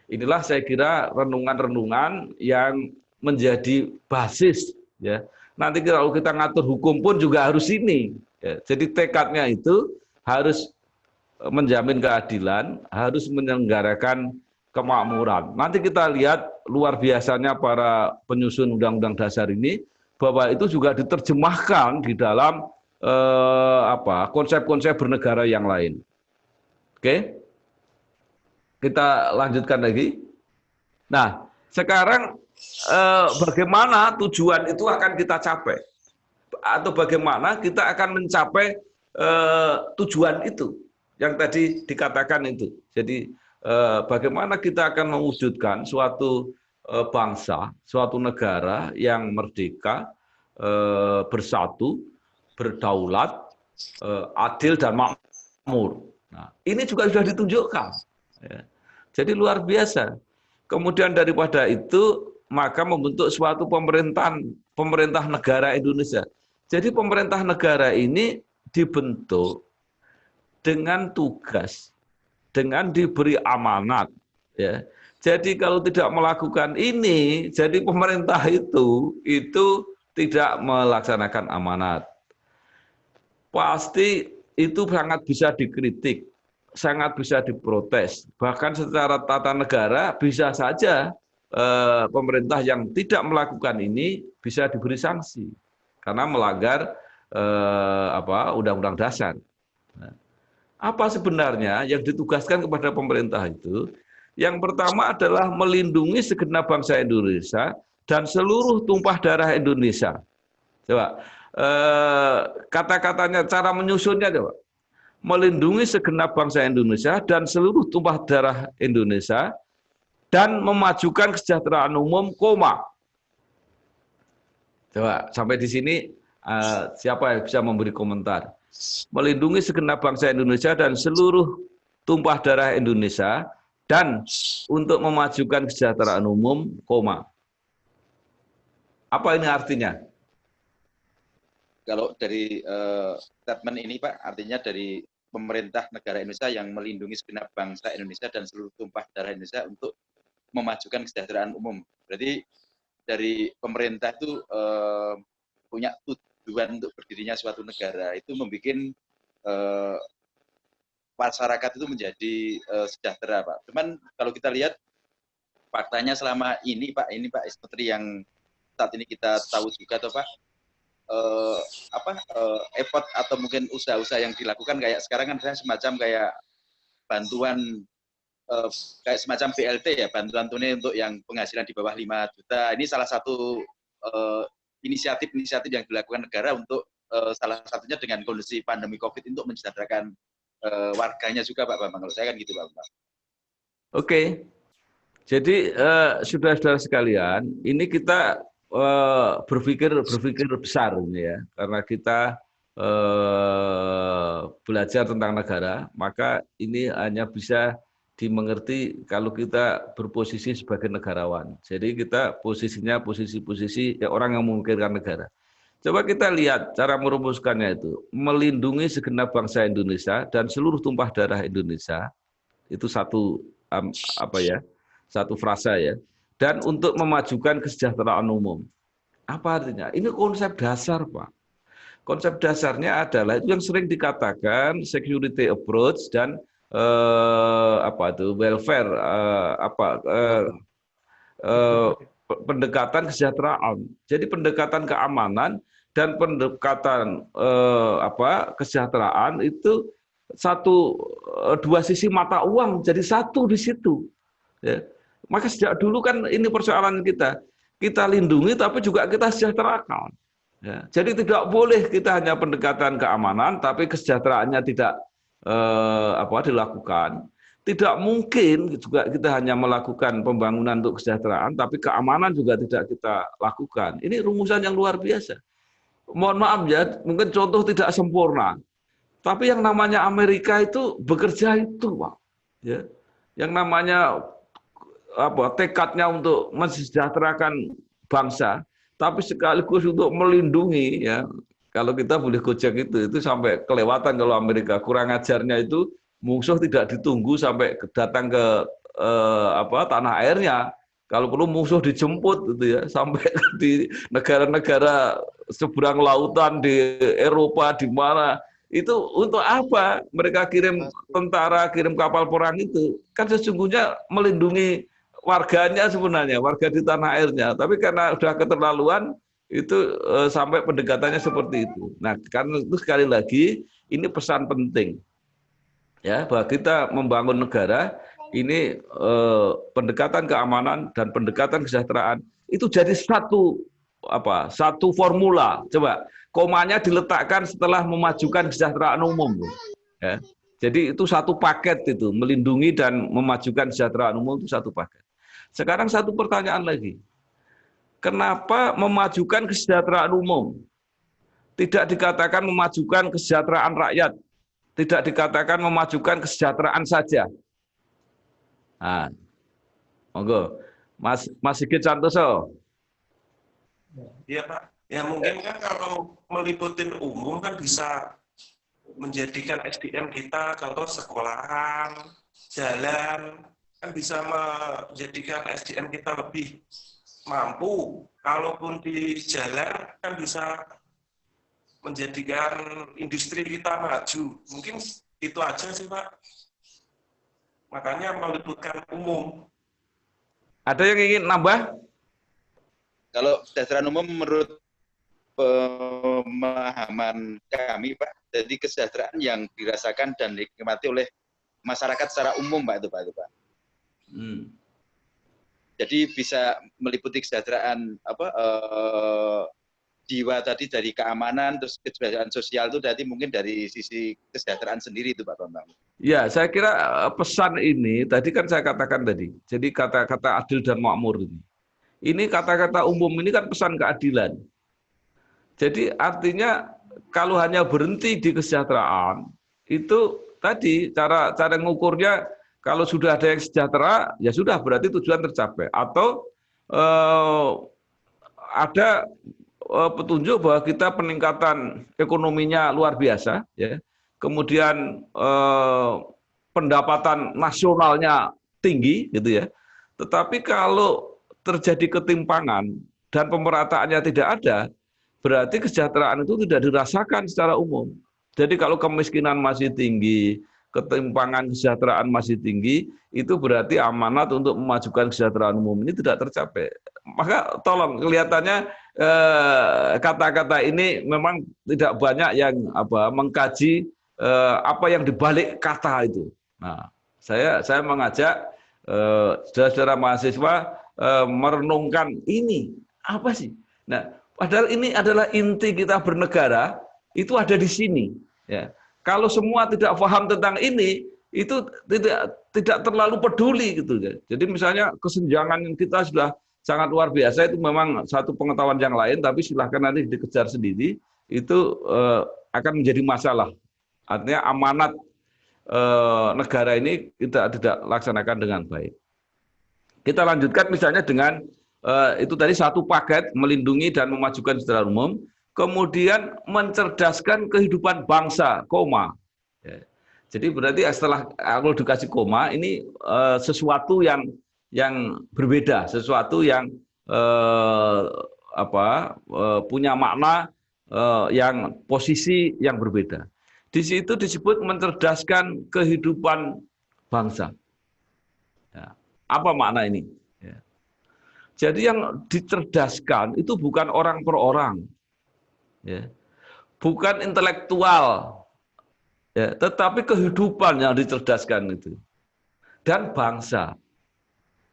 inilah saya kira renungan-renungan yang menjadi basis ya. Nanti kalau kita ngatur hukum pun juga harus ini. Ya. Jadi tekadnya itu harus menjamin keadilan, harus menyelenggarakan kemakmuran. Nanti kita lihat luar biasanya para penyusun Undang-Undang Dasar ini bahwa itu juga diterjemahkan di dalam konsep-konsep bernegara yang lain. Oke, kita lanjutkan lagi. Nah, sekarang bagaimana tujuan itu akan kita capai? Atau bagaimana kita akan mencapai tujuan itu? Yang tadi dikatakan itu. Jadi, bagaimana kita akan mewujudkan suatu bangsa, suatu negara yang merdeka, bersatu, berdaulat, adil, dan makmur. Nah, ini juga sudah ditunjukkan. Ya. Jadi luar biasa. Kemudian daripada itu, maka membentuk suatu pemerintah negara Indonesia. Jadi pemerintah negara ini dibentuk dengan tugas, dengan diberi amanat. Ya. Jadi kalau tidak melakukan ini, jadi pemerintah itu tidak melaksanakan amanat. Pasti itu sangat bisa dikritik, sangat bisa diprotes. Bahkan secara tata negara bisa saja pemerintah yang tidak melakukan ini bisa diberi sanksi karena melanggar Undang-Undang Dasar. Nah, apa sebenarnya yang ditugaskan kepada pemerintah itu? Yang pertama adalah melindungi segenap bangsa Indonesia dan seluruh tumpah darah Indonesia. Coba. Kata-katanya, cara menyusunnya coba. Melindungi segenap bangsa Indonesia dan seluruh tumpah darah Indonesia dan memajukan kesejahteraan umum, koma. Coba sampai di sini siapa yang bisa memberi komentar? Melindungi segenap bangsa Indonesia dan seluruh tumpah darah Indonesia dan untuk memajukan kesejahteraan umum, koma. Apa ini artinya? Kalau dari statement ini Pak, artinya dari pemerintah negara Indonesia yang melindungi segenap bangsa Indonesia dan seluruh tumpah darah Indonesia untuk memajukan kesejahteraan umum. Berarti dari pemerintah itu punya tujuan untuk berdirinya suatu negara, itu membuat masyarakat itu menjadi sejahtera Pak. Cuman kalau kita lihat faktanya selama ini Pak, seperti yang saat ini kita tahu juga toh Pak, effort atau mungkin usaha-usaha yang dilakukan kayak sekarang kan semacam kayak bantuan kayak semacam BLT ya, bantuan tunai untuk yang penghasilan di bawah 5 juta. Ini salah satu inisiatif yang dilakukan negara untuk salah satunya dengan kondisi pandemi Covid untuk mensejahterakan warganya juga Pak Bambang. Kalau saya kan gitu Pak Bambang. Oke. Jadi saudara-saudara sekalian, ini kita berpikir besar ini ya, karena kita belajar tentang negara, maka ini hanya bisa dimengerti kalau kita berposisi sebagai negarawan. Jadi kita posisinya posisi ya, orang yang memikirkan negara. Coba kita lihat cara merumuskannya itu, melindungi segenap bangsa Indonesia dan seluruh tumpah darah Indonesia. Itu satu satu frasa ya. Dan untuk memajukan kesejahteraan umum. Apa artinya? Ini konsep dasar, Pak. Konsep dasarnya adalah itu yang sering dikatakan security approach dan welfare, pendekatan kesejahteraan. Jadi pendekatan keamanan dan pendekatan kesejahteraan itu dua sisi mata uang jadi satu di situ. Ya. Maka sejak dulu kan ini persoalan kita lindungi tapi juga kita sejahterakan. Ya. Jadi tidak boleh kita hanya pendekatan keamanan tapi kesejahteraannya tidak dilakukan. Tidak mungkin juga kita hanya melakukan pembangunan untuk kesejahteraan tapi keamanan juga tidak kita lakukan. Ini rumusan yang luar biasa. Mohon maaf ya, mungkin contoh tidak sempurna. Tapi yang namanya Amerika itu bekerja itu, Pak. Ya. Yang namanya tekadnya untuk mensejahterakan bangsa, tapi sekaligus untuk melindungi ya Kalau kita boleh gojek itu sampai kelewatan kalau Amerika. Kurang ajarnya itu musuh tidak ditunggu sampai datang ke tanah airnya. Kalau perlu musuh dijemput gitu ya, sampai di negara-negara seberang lautan di Eropa di mana. Itu untuk apa? Mereka kirim tentara, kirim kapal perang itu. Kan sesungguhnya melindungi warganya sebenarnya, warga di tanah airnya. Tapi karena udah keterlaluan, itu sampai pendekatannya seperti itu. Nah, karena itu sekali lagi, ini pesan penting. Ya, bahwa kita membangun negara, ini pendekatan keamanan dan pendekatan kesejahteraan, itu jadi satu formula. Coba, komanya diletakkan setelah memajukan kesejahteraan umum. Ya. Jadi itu satu paket itu, melindungi dan memajukan kesejahteraan umum itu satu paket. Sekarang satu pertanyaan lagi. Kenapa memajukan kesejahteraan umum? Tidak dikatakan memajukan kesejahteraan rakyat. Tidak dikatakan memajukan kesejahteraan saja. Nah, monggo. Mas Sigit Santoso. Iya Pak, ya mungkin kan kalau meliputin umum kan bisa menjadikan SDM kita, contoh sekolahan, jalan, kan bisa menjadikan SDM kita lebih mampu. Kalaupun di jalan kan bisa menjadikan industri kita maju. Mungkin itu aja sih Pak. Makanya meliputkan umum. Ada yang ingin nambah? Kalau kesejahteraan umum menurut pemahaman kami, Pak, jadi kesejahteraan yang dirasakan dan dinikmati oleh masyarakat secara umum, Pak, itu Pak. Jadi bisa meliputi kesejahteraan jiwa tadi dari keamanan, terus kesejahteraan sosial itu tadi mungkin dari sisi kesejahteraan sendiri itu Pak Bambang. Ya, saya kira pesan ini tadi kan saya katakan tadi. Jadi kata-kata adil dan makmur ini kata-kata umum ini kan pesan keadilan. Jadi artinya kalau hanya berhenti di kesejahteraan itu tadi cara ngukurnya kalau sudah ada yang sejahtera ya sudah berarti tujuan tercapai atau ada petunjuk bahwa kita peningkatan ekonominya luar biasa, ya. Kemudian pendapatan nasionalnya tinggi, gitu ya. Tetapi kalau terjadi ketimpangan dan pemerataannya tidak ada, berarti kesejahteraan itu tidak dirasakan secara umum. Jadi kalau kemiskinan masih tinggi, ketimpangan kesejahteraan masih tinggi, itu berarti amanat untuk memajukan kesejahteraan umum ini tidak tercapai. Maka tolong kelihatannya kata-kata ini memang tidak banyak yang mengkaji apa yang dibalik kata itu. Nah, saya mengajak saudara-saudara mahasiswa merenungkan ini apa sih. Nah, padahal ini adalah inti kita bernegara itu ada di sini. Ya. Kalau semua tidak paham tentang ini, itu tidak terlalu peduli gitu. Jadi misalnya kesenjangan yang kita sudah sangat luar biasa itu memang satu pengetahuan yang lain, tapi silahkan nanti dikejar sendiri, itu akan menjadi masalah. Artinya amanat negara ini kita tidak laksanakan dengan baik. Kita lanjutkan misalnya dengan itu tadi satu paket melindungi dan memajukan secara umum, kemudian mencerdaskan kehidupan bangsa, koma. Ya. Jadi berarti setelah kalau dikasih koma, ini sesuatu yang berbeda, sesuatu yang punya makna yang posisi yang berbeda. Di situ disebut mencerdaskan kehidupan bangsa. Ya. Apa makna ini? Ya. Jadi yang dicerdaskan itu bukan orang per orang, ya. Bukan intelektual, ya, tetapi kehidupan yang dicerdaskan itu dan bangsa.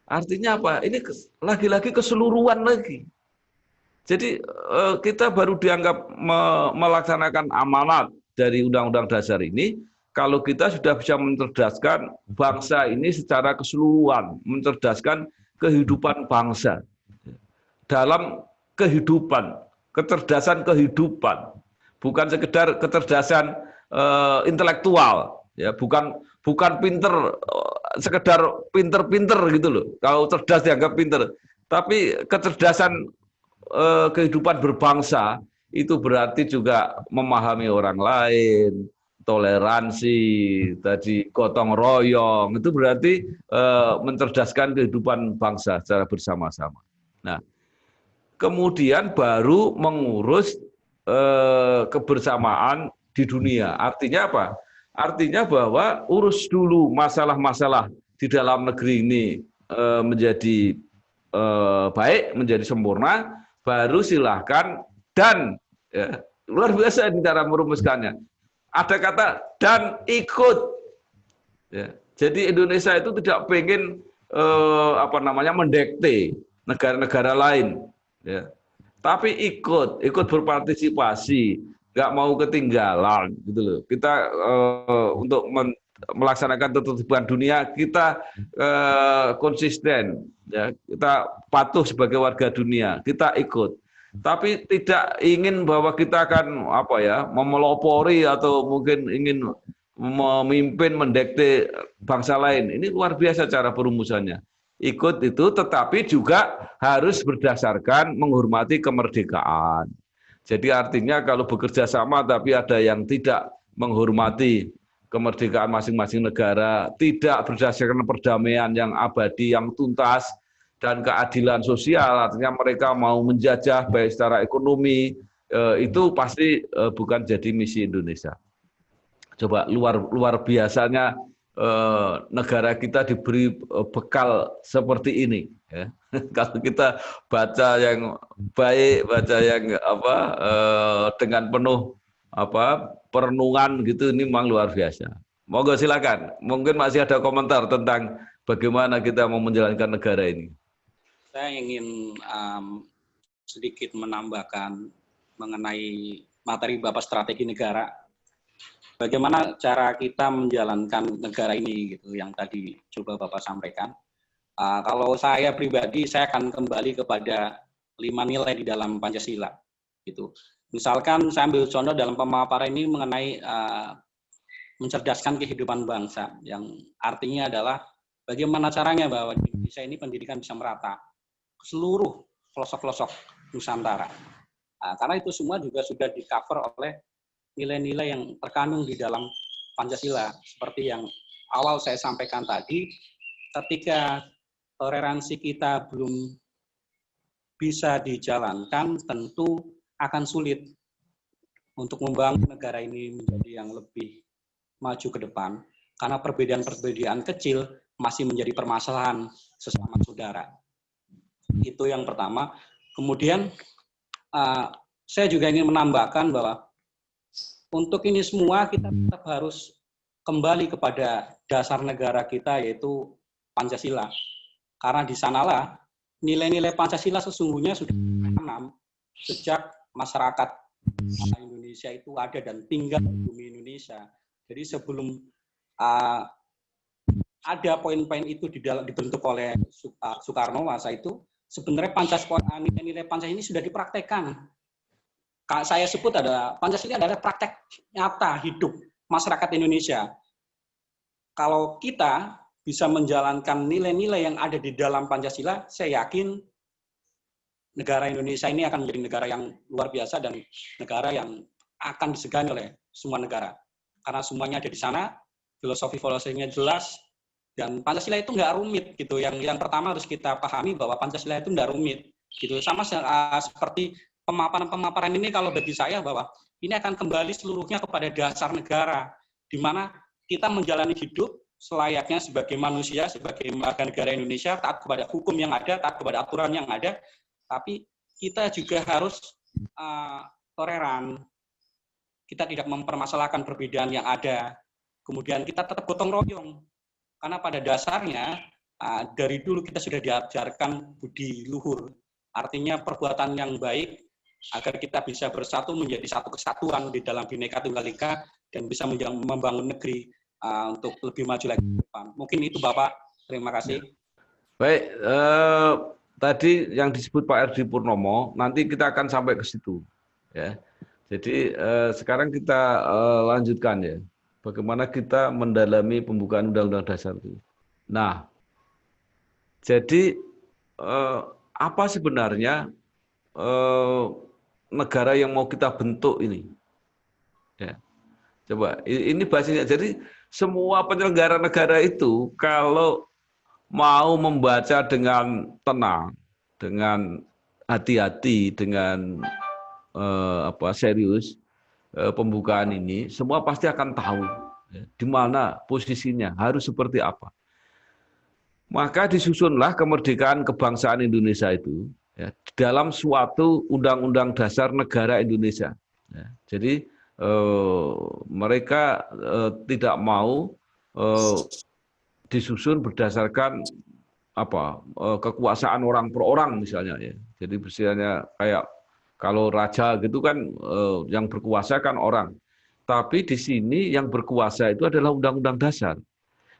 Artinya apa? Ini lagi-lagi keseluruhan lagi. Jadi kita baru dianggap melaksanakan amanat dari Undang-Undang Dasar ini kalau kita sudah bisa mencerdaskan bangsa ini secara keseluruhan, mencerdaskan kehidupan bangsa dalam kehidupan, kecerdasan kehidupan, bukan sekedar kecerdasan intelektual, ya, bukan pinter sekedar pinter-pinter gitu loh. Kalau cerdas dianggap pinter, tapi kecerdasan kehidupan berbangsa itu berarti juga memahami orang lain, toleransi, tadi gotong royong, itu berarti mencerdaskan kehidupan bangsa secara bersama-sama. Nah, kemudian baru mengurus kebersamaan di dunia. Artinya apa? Artinya bahwa urus dulu masalah-masalah di dalam negeri ini menjadi baik, menjadi sempurna, baru silahkan dan ya, luar biasa ini cara merumuskannya. Ada kata dan ikut. Ya. Jadi Indonesia itu tidak pengen mendekte negara-negara lain, ya. Tapi ikut berpartisipasi, nggak mau ketinggalan, gitu loh. Kita untuk melaksanakan ketertiban dunia kita konsisten, ya. Kita patuh sebagai warga dunia, kita ikut. Tapi tidak ingin bahwa kita akan memelopori atau mungkin ingin memimpin mendekte bangsa lain. Ini luar biasa cara perumusannya. Ikut itu, tetapi juga harus berdasarkan menghormati kemerdekaan. Jadi artinya kalau bekerja sama tapi ada yang tidak menghormati kemerdekaan masing-masing negara, tidak berdasarkan perdamaian yang abadi, yang tuntas, dan keadilan sosial, artinya mereka mau menjajah baik secara ekonomi, itu pasti bukan jadi misi Indonesia. Coba luar biasanya negara kita diberi bekal seperti ini. Ya. Kalau kita baca yang baik, baca yang dengan penuh perenungan gitu, ini memang luar biasa. Monggo silakan. Mungkin masih ada komentar tentang bagaimana kita mau menjalankan negara ini. Saya ingin sedikit menambahkan mengenai materi Bapak strategi negara. Bagaimana cara kita menjalankan negara ini gitu yang tadi coba Bapak sampaikan. Kalau saya pribadi saya akan kembali kepada 5 nilai di dalam Pancasila gitu. Misalkan saya ambil contoh dalam pemaparan ini mengenai mencerdaskan kehidupan bangsa yang artinya adalah bagaimana caranya bahwa di Indonesia ini pendidikan bisa merata ke seluruh pelosok-pelosok Nusantara. Karena itu semua juga sudah di-cover oleh nilai-nilai yang terkandung di dalam Pancasila. Seperti yang awal saya sampaikan tadi, ketika toleransi kita belum bisa dijalankan, tentu akan sulit untuk membangun negara ini menjadi yang lebih maju ke depan. Karena perbedaan-perbedaan kecil masih menjadi permasalahan sesama saudara. Itu yang pertama. Kemudian saya juga ingin menambahkan bahwa untuk ini semua kita tetap harus kembali kepada dasar negara kita, yaitu Pancasila. Karena di sanalah nilai-nilai Pancasila sesungguhnya sudah ditanam sejak masyarakat Indonesia itu ada dan tinggal di bumi Indonesia. Jadi sebelum ada poin-poin itu dibentuk oleh Soekarno masa itu, sebenarnya nilai Pancasila ini sudah dipraktekkan. Saya sebut adalah Pancasila adalah praktek nyata hidup masyarakat Indonesia. Kalau kita bisa menjalankan nilai-nilai yang ada di dalam Pancasila, saya yakin negara Indonesia ini akan menjadi negara yang luar biasa dan negara yang akan disegani oleh semua negara. Karena semuanya ada di sana, filosofi-filosofinya jelas, dan Pancasila itu nggak rumit gitu. Yang pertama harus kita pahami bahwa Pancasila itu nggak rumit gitu. Sama seperti pemaparan ini, kalau bagi saya bahwa ini akan kembali seluruhnya kepada dasar negara, di mana kita menjalani hidup selayaknya sebagai manusia, sebagai warga negara Indonesia, taat kepada hukum yang ada, taat kepada aturan yang ada, tapi kita juga harus toleran. Kita tidak mempermasalahkan perbedaan yang ada. Kemudian kita tetap gotong royong. Karena pada dasarnya, dari dulu kita sudah diajarkan budi luhur. Artinya perbuatan yang baik, agar kita bisa bersatu menjadi satu kesatuan di dalam Bhinneka Tunggal Ika dan bisa membangun negeri untuk lebih maju lagi ke depan. Mungkin itu Bapak. Terima kasih. Baik, tadi yang disebut Pak Erdi Purnomo, nanti kita akan sampai ke situ. Ya. Jadi sekarang kita lanjutkan ya. Bagaimana kita mendalami pembukaan Undang-Undang Dasar itu. Nah, jadi apa sebenarnya negara yang mau kita bentuk ini. Ya. Coba, ini basisnya. Jadi semua penyelenggara negara itu kalau mau membaca dengan tenang, dengan hati-hati, dengan serius pembukaan ini, semua pasti akan tahu ya, di mana posisinya, harus seperti apa. Maka disusunlah kemerdekaan kebangsaan Indonesia itu ya, dalam suatu undang-undang dasar negara Indonesia. Ya, jadi mereka tidak mau disusun berdasarkan kekuasaan orang per orang misalnya ya. Jadi misalnya kayak kalau raja gitu kan yang berkuasa kan orang. Tapi di sini yang berkuasa itu adalah undang-undang dasar.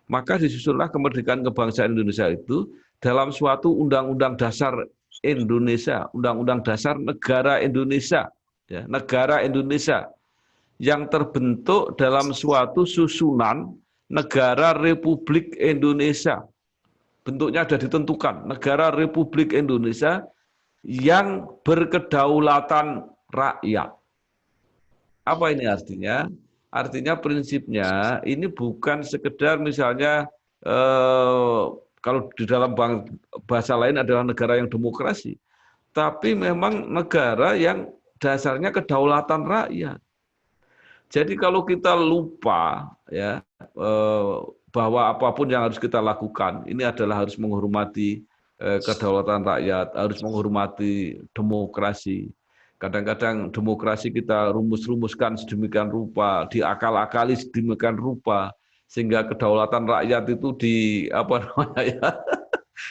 Maka disusunlah kemerdekaan kebangsaan Indonesia itu dalam suatu undang-undang dasar Indonesia, undang-undang dasar negara Indonesia, ya, negara Indonesia yang terbentuk dalam suatu susunan negara Republik Indonesia. Bentuknya sudah ditentukan, negara Republik Indonesia yang berkedaulatan rakyat. Apa ini artinya? Artinya prinsipnya ini bukan sekedar misalnya kalau di dalam bahasa lain adalah negara yang demokrasi, tapi memang negara yang dasarnya kedaulatan rakyat. Jadi kalau kita lupa ya bahwa apapun yang harus kita lakukan ini adalah harus menghormati kedaulatan rakyat, harus menghormati demokrasi. Kadang-kadang demokrasi kita rumus-rumuskan sedemikian rupa, diakal-akali sedemikian rupa, sehingga kedaulatan rakyat itu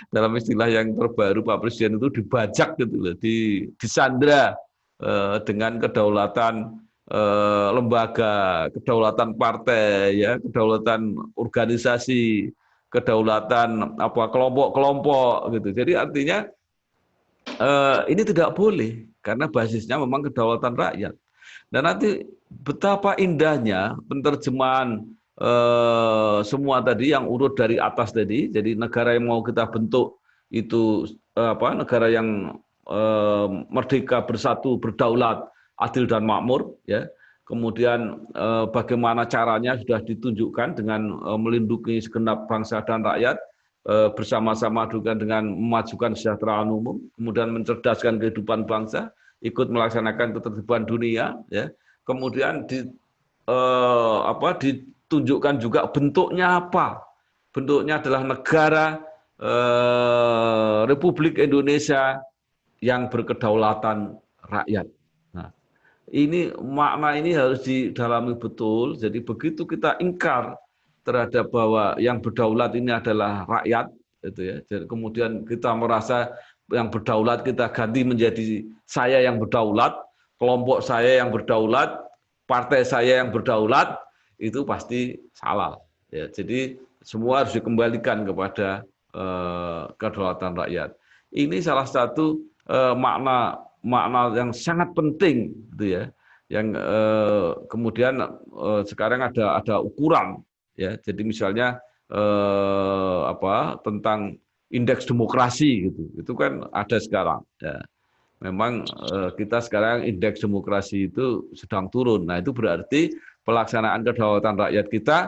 dalam istilah yang terbaru Pak Presiden itu dibajak gitu loh, disandra dengan kedaulatan lembaga, kedaulatan partai, ya, kedaulatan organisasi, kedaulatan kelompok-kelompok gitu. Jadi artinya ini tidak boleh karena basisnya memang kedaulatan rakyat. Dan nanti betapa indahnya penerjemahan semua tadi yang urut dari atas tadi. Jadi negara yang mau kita bentuk itu negara yang merdeka, bersatu, berdaulat, adil dan makmur, ya. Kemudian bagaimana caranya sudah ditunjukkan dengan melindungi segenap bangsa dan rakyat bersama-sama dengan memajukan kesejahteraan umum, kemudian mencerdaskan kehidupan bangsa, ikut melaksanakan ketertiban dunia, ya. Kemudian ditunjukkan juga bentuknya apa? Bentuknya adalah negara Republik Indonesia yang berkedaulatan rakyat. Nah, ini makna ini harus didalami betul. Jadi begitu kita ingkar terhadap bahwa yang berdaulat ini adalah rakyat, gitu ya. Jadi kemudian kita merasa yang berdaulat kita ganti menjadi saya yang berdaulat, kelompok saya yang berdaulat, partai saya yang berdaulat, itu pasti salah. Ya, jadi semua harus dikembalikan kepada kedaulatan rakyat. Ini salah satu makna yang sangat penting, gitu ya. Yang kemudian sekarang ada ukuran. Ya, jadi misalnya tentang indeks demokrasi gitu, itu kan ada sekarang. Ya. Memang kita sekarang indeks demokrasi itu sedang turun. Nah itu berarti pelaksanaan kedaulatan rakyat kita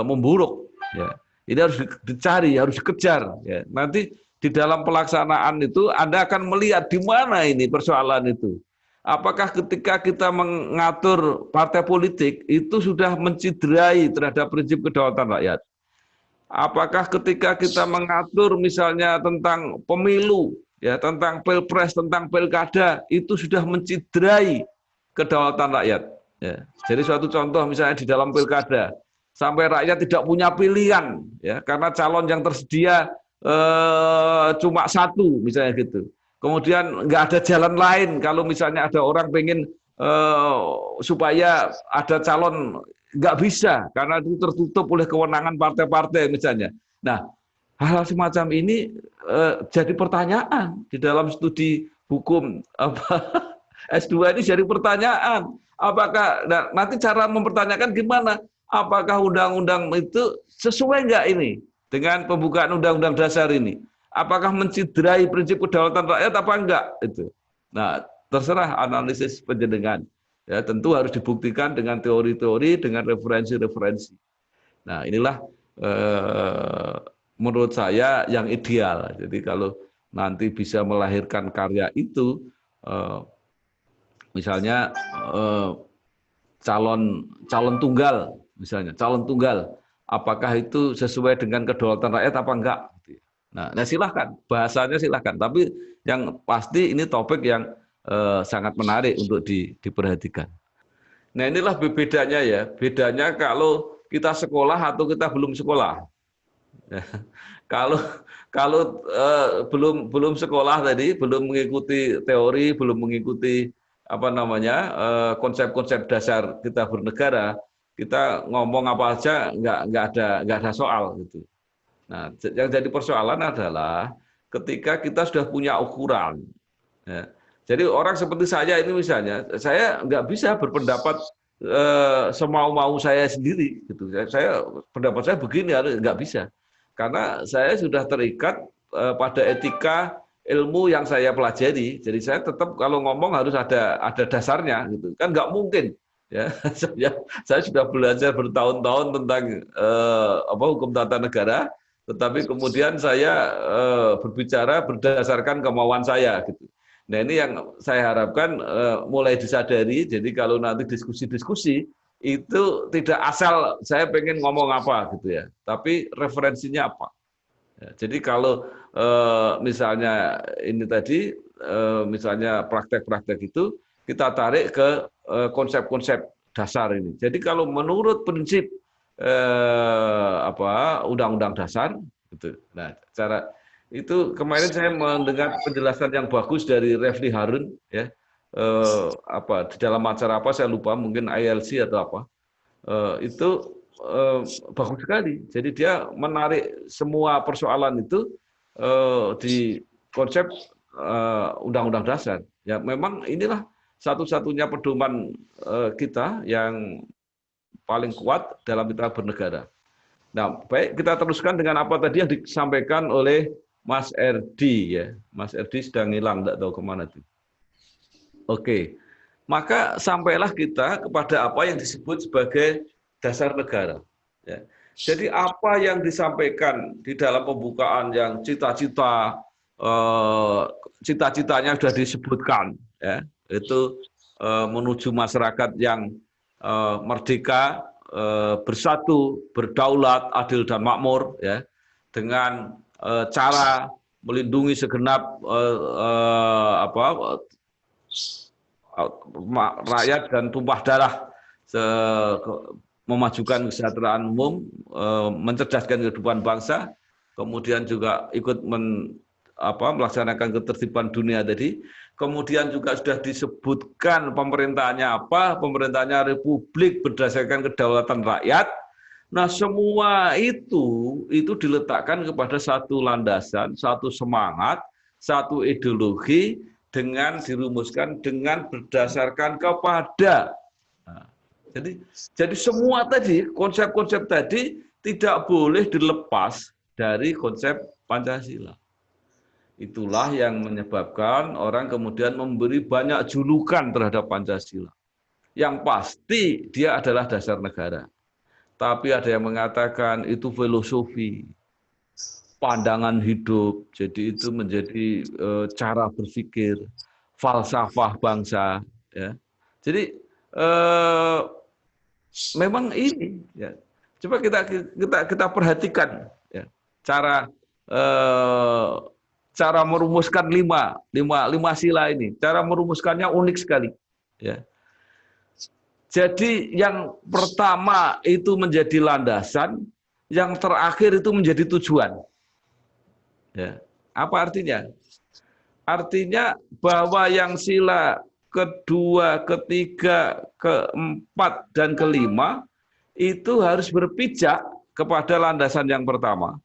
memburuk. Ya. Ini harus dicari, harus dikejar. Ya. Nanti di dalam pelaksanaan itu Anda akan melihat di mana ini persoalan itu. Apakah ketika kita mengatur partai politik itu sudah menciderai terhadap prinsip kedaulatan rakyat? Apakah ketika kita mengatur misalnya tentang pemilu, ya, tentang pilpres, tentang pilkada, itu sudah menciderai kedaulatan rakyat? Ya. Jadi suatu contoh misalnya di dalam pilkada, sampai rakyat tidak punya pilihan, ya, karena calon yang tersedia cuma satu, misalnya gitu. Kemudian nggak ada jalan lain kalau misalnya ada orang pengen supaya ada calon, nggak bisa karena itu tertutup oleh kewenangan partai-partai misalnya. Nah, hal-hal semacam ini jadi pertanyaan di dalam studi hukum S2 ini jadi pertanyaan. Apakah nanti cara mempertanyakan gimana? Apakah undang-undang itu sesuai nggak ini dengan pembukaan undang-undang dasar ini? Apakah menciderai prinsip kedaulatan rakyat apa enggak itu? Nah, terserah analisis penjenengan. Ya, tentu harus dibuktikan dengan teori-teori, dengan referensi-referensi. Nah, inilah menurut saya yang ideal. Jadi kalau nanti bisa melahirkan karya itu, misalnya calon tunggal, misalnya calon tunggal, apakah itu sesuai dengan kedaulatan rakyat apa enggak? Nah silahkan, bahasanya silahkan. Tapi yang pasti ini topik yang sangat menarik untuk diperhatikan. Nah inilah bedanya ya, bedanya kalau kita sekolah atau kita belum sekolah. Kalau belum sekolah tadi, belum mengikuti teori, belum mengikuti konsep-konsep dasar kita bernegara, kita ngomong apa aja nggak ada soal gitu. Nah, yang jadi persoalan adalah ketika kita sudah punya ukuran. Ya. Jadi orang seperti saya ini misalnya, saya nggak bisa berpendapat semau-mau saya sendiri gitu. Pendapat saya begini, nggak bisa. Karena saya sudah terikat pada etika ilmu yang saya pelajari. Jadi saya tetap kalau ngomong harus ada dasarnya gitu. Kan nggak mungkin ya. Saya sudah belajar bertahun-tahun tentang hukum tata negara, tetapi kemudian saya berbicara berdasarkan kemauan saya gitu. Nah, ini yang saya harapkan mulai disadari. Jadi kalau nanti diskusi-diskusi itu tidak asal saya pengen ngomong apa gitu ya, tapi referensinya apa. Ya, jadi kalau misalnya ini tadi, misalnya praktek-praktek itu kita tarik ke konsep-konsep dasar ini. Jadi kalau menurut prinsip undang-undang dasar, gitu. Nah, cara itu kemarin saya mendengar penjelasan yang bagus dari Refli Harun, ya. Di dalam acara apa saya lupa, mungkin ILC atau apa, itu bagus sekali. Jadi dia menarik semua persoalan itu di konsep undang-undang dasar. Ya memang inilah satu-satunya pedoman kita yang paling kuat dalam kita bernegara. Nah, baik, kita teruskan dengan apa tadi yang disampaikan oleh Mas Erdi, ya. Mas Erdi sedang hilang, tidak tahu kemana itu. Oke, maka sampailah kita kepada apa yang disebut sebagai dasar negara. Ya. Jadi apa yang disampaikan di dalam pembukaan yang cita-citanya sudah disebutkan, ya, itu menuju masyarakat yang merdeka, bersatu, berdaulat, adil dan makmur, ya, dengan cara melindungi segenap rakyat dan tumpah darah, memajukan kesejahteraan umum, mencerdaskan kehidupan bangsa, kemudian juga ikut melaksanakan ketertiban dunia tadi, kemudian juga sudah disebutkan pemerintahnya apa, pemerintahnya republik berdasarkan kedaulatan rakyat. Nah semua itu diletakkan kepada satu landasan, satu semangat, satu ideologi, dengan dirumuskan dengan berdasarkan kepada. Nah, jadi semua tadi, konsep-konsep tadi tidak boleh dilepas dari konsep Pancasila. Itulah yang menyebabkan orang kemudian memberi banyak julukan terhadap Pancasila. Yang pasti dia adalah dasar negara. Tapi ada yang mengatakan itu filosofi, pandangan hidup, jadi itu menjadi cara berpikir, falsafah bangsa, ya. Jadi memang ini, ya. Coba kita perhatikan, ya, cara merumuskan lima sila ini, cara merumuskannya unik sekali, ya. Jadi yang pertama itu menjadi landasan, yang terakhir itu menjadi tujuan. Ya. Apa artinya? Artinya bahwa yang sila kedua, ketiga, keempat, dan kelima itu harus berpijak kepada landasan yang pertama.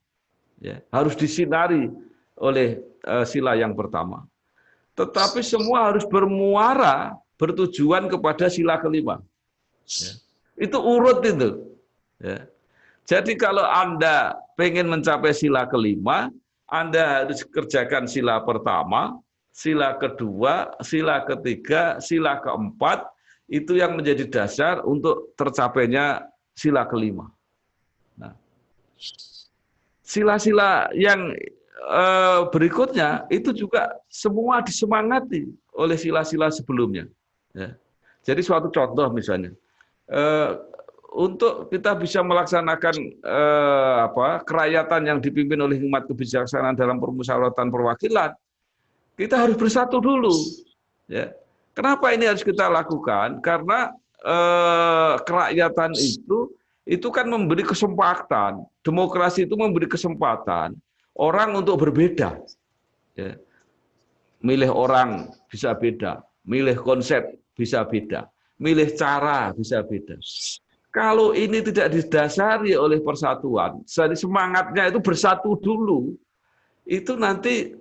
Ya. Harus disinari oleh sila yang pertama. Tetapi semua harus bermuara, bertujuan kepada sila kelima. Ya. Itu urut itu. Ya. Jadi kalau Anda pengen mencapai sila kelima, Anda harus kerjakan sila pertama, sila kedua, sila ketiga, sila keempat, itu yang menjadi dasar untuk tercapainya sila kelima. Nah, sila-sila yang berikutnya itu juga semua disemangati oleh sila-sila sebelumnya. Ya. Jadi suatu contoh misalnya, untuk kita bisa melaksanakan kerakyatan yang dipimpin oleh hikmat kebijaksanaan dalam permusyawaratan perwakilan, kita harus bersatu dulu. Ya. Kenapa ini harus kita lakukan? Karena kerakyatan itu kan memberi kesempatan, demokrasi itu memberi kesempatan orang untuk berbeda. Ya. Milih orang bisa beda, milih konsep bisa beda, milih cara bisa beda. Kalau ini tidak didasari oleh persatuan, jadi semangatnya itu bersatu dulu, itu nanti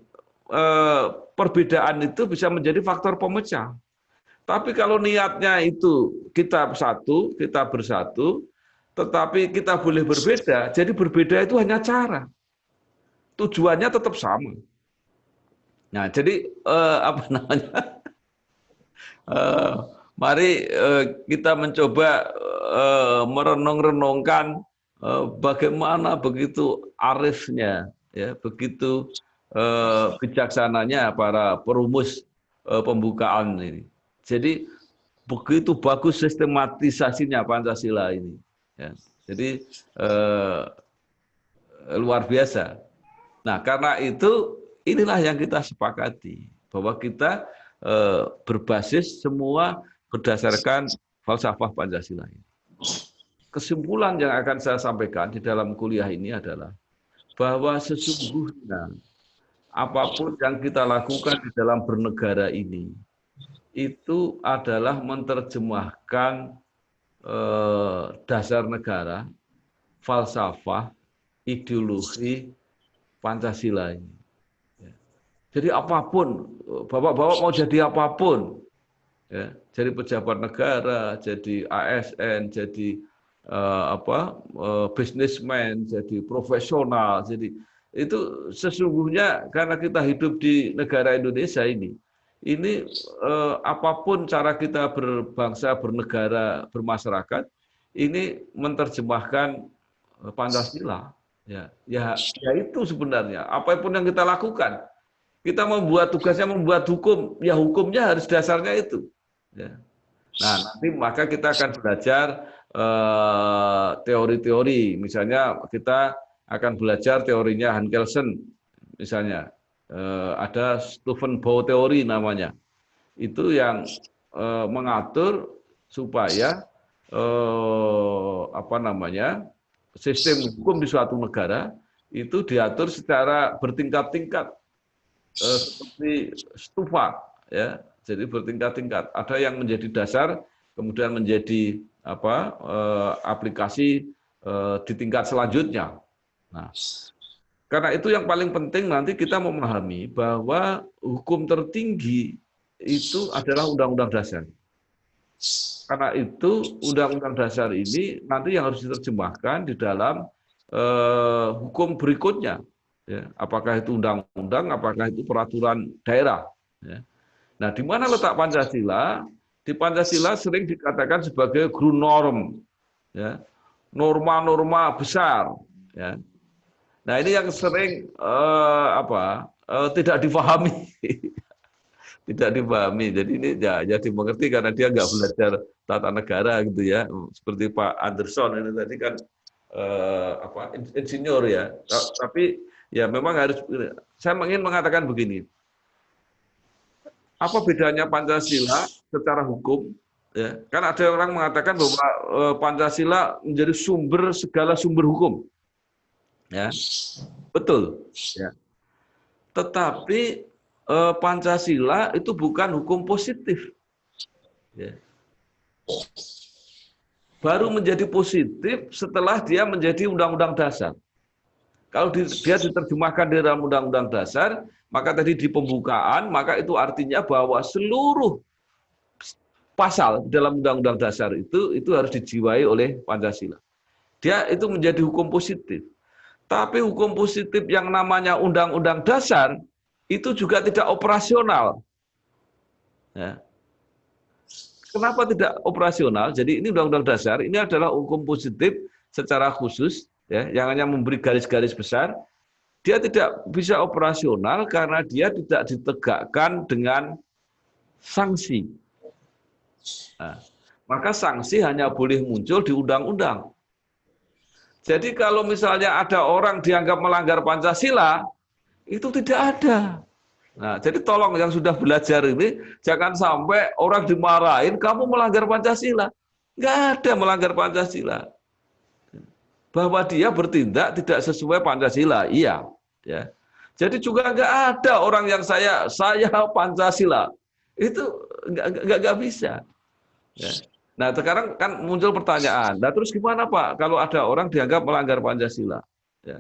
perbedaan itu bisa menjadi faktor pemecah. Tapi kalau niatnya itu kita bersatu, tetapi kita boleh berbeda, jadi berbeda itu hanya cara. Tujuannya tetap sama. Nah, jadi mari kita mencoba merenung-renungkan bagaimana begitu arifnya, ya, begitu bijaksananya para perumus pembukaan ini. Jadi begitu bagus sistematisasinya Pancasila ini. Ya. Jadi luar biasa. Nah, karena itu inilah yang kita sepakati bahwa kita berbasis semua berdasarkan falsafah Pancasila ini. Kesimpulan yang akan saya sampaikan di dalam kuliah ini adalah bahwa sesungguhnya apapun yang kita lakukan di dalam bernegara ini itu adalah menerjemahkan dasar negara, falsafah, ideologi Pancasila ini. Jadi apapun, bapak-bapak mau jadi apapun, ya, jadi pejabat negara, jadi ASN, jadi bisnismen, jadi profesional, jadi itu sesungguhnya karena kita hidup di negara Indonesia ini apapun cara kita berbangsa, bernegara, bermasyarakat, ini menerjemahkan Pancasila. Ya itu sebenarnya. Apapun yang kita lakukan, kita membuat tugasnya membuat hukum, ya hukumnya harus dasarnya itu. Ya. Nah, nanti maka kita akan belajar teori-teori. Misalnya kita akan belajar teorinya Hans Kelsen, misalnya. Ada Stephen Bow teori namanya. Itu yang mengatur supaya sistem hukum di suatu negara itu diatur secara bertingkat-tingkat seperti stupa, ya. Jadi bertingkat-tingkat. Ada yang menjadi dasar, kemudian menjadi aplikasi di tingkat selanjutnya. Nah, karena itu yang paling penting nanti kita memahami bahwa hukum tertinggi itu adalah Undang-Undang Dasar. Karena itu Undang-Undang Dasar ini nanti yang harus diterjemahkan di dalam hukum berikutnya. Ya, apakah itu undang-undang, apakah itu peraturan daerah. Ya. Nah, di mana letak Pancasila? Di Pancasila sering dikatakan sebagai Grundnorm, ya, norma-norma besar. Ya. Nah, ini yang sering tidak dipahami. Tidak dipahami. Jadi ini ya dimengerti karena dia nggak belajar tata negara gitu ya. Seperti Pak Anderson ini tadi kan insinyur ya. Tapi ya memang harus, saya ingin mengatakan begini. Apa bedanya Pancasila secara hukum? Ya, kan ada orang mengatakan bahwa Pancasila menjadi segala sumber hukum. Ya, betul. Ya. Tetapi Pancasila itu bukan hukum positif. Ya. Baru menjadi positif setelah dia menjadi undang-undang dasar. Kalau dia diterjemahkan di dalam undang-undang dasar, maka tadi di pembukaan, maka itu artinya bahwa seluruh pasal dalam undang-undang dasar itu harus dijiwai oleh Pancasila. Dia itu menjadi hukum positif. Tapi hukum positif yang namanya undang-undang dasar itu juga tidak operasional. Ya. Kenapa tidak operasional? Jadi ini Undang-Undang Dasar, ini adalah hukum positif secara khusus, ya, yang hanya memberi garis-garis besar. Dia tidak bisa operasional karena dia tidak ditegakkan dengan sanksi. Nah, maka sanksi hanya boleh muncul di undang-undang. Jadi kalau misalnya ada orang dianggap melanggar Pancasila, itu tidak ada. Nah, jadi tolong yang sudah belajar ini, jangan sampai orang dimarahin, kamu melanggar Pancasila. Nggak ada melanggar Pancasila. Bahwa dia bertindak tidak sesuai Pancasila, iya. Ya. Jadi juga nggak ada orang yang saya Pancasila. Itu nggak bisa. Ya. Nah, sekarang kan muncul pertanyaan, nah terus gimana Pak kalau ada orang dianggap melanggar Pancasila? Ya.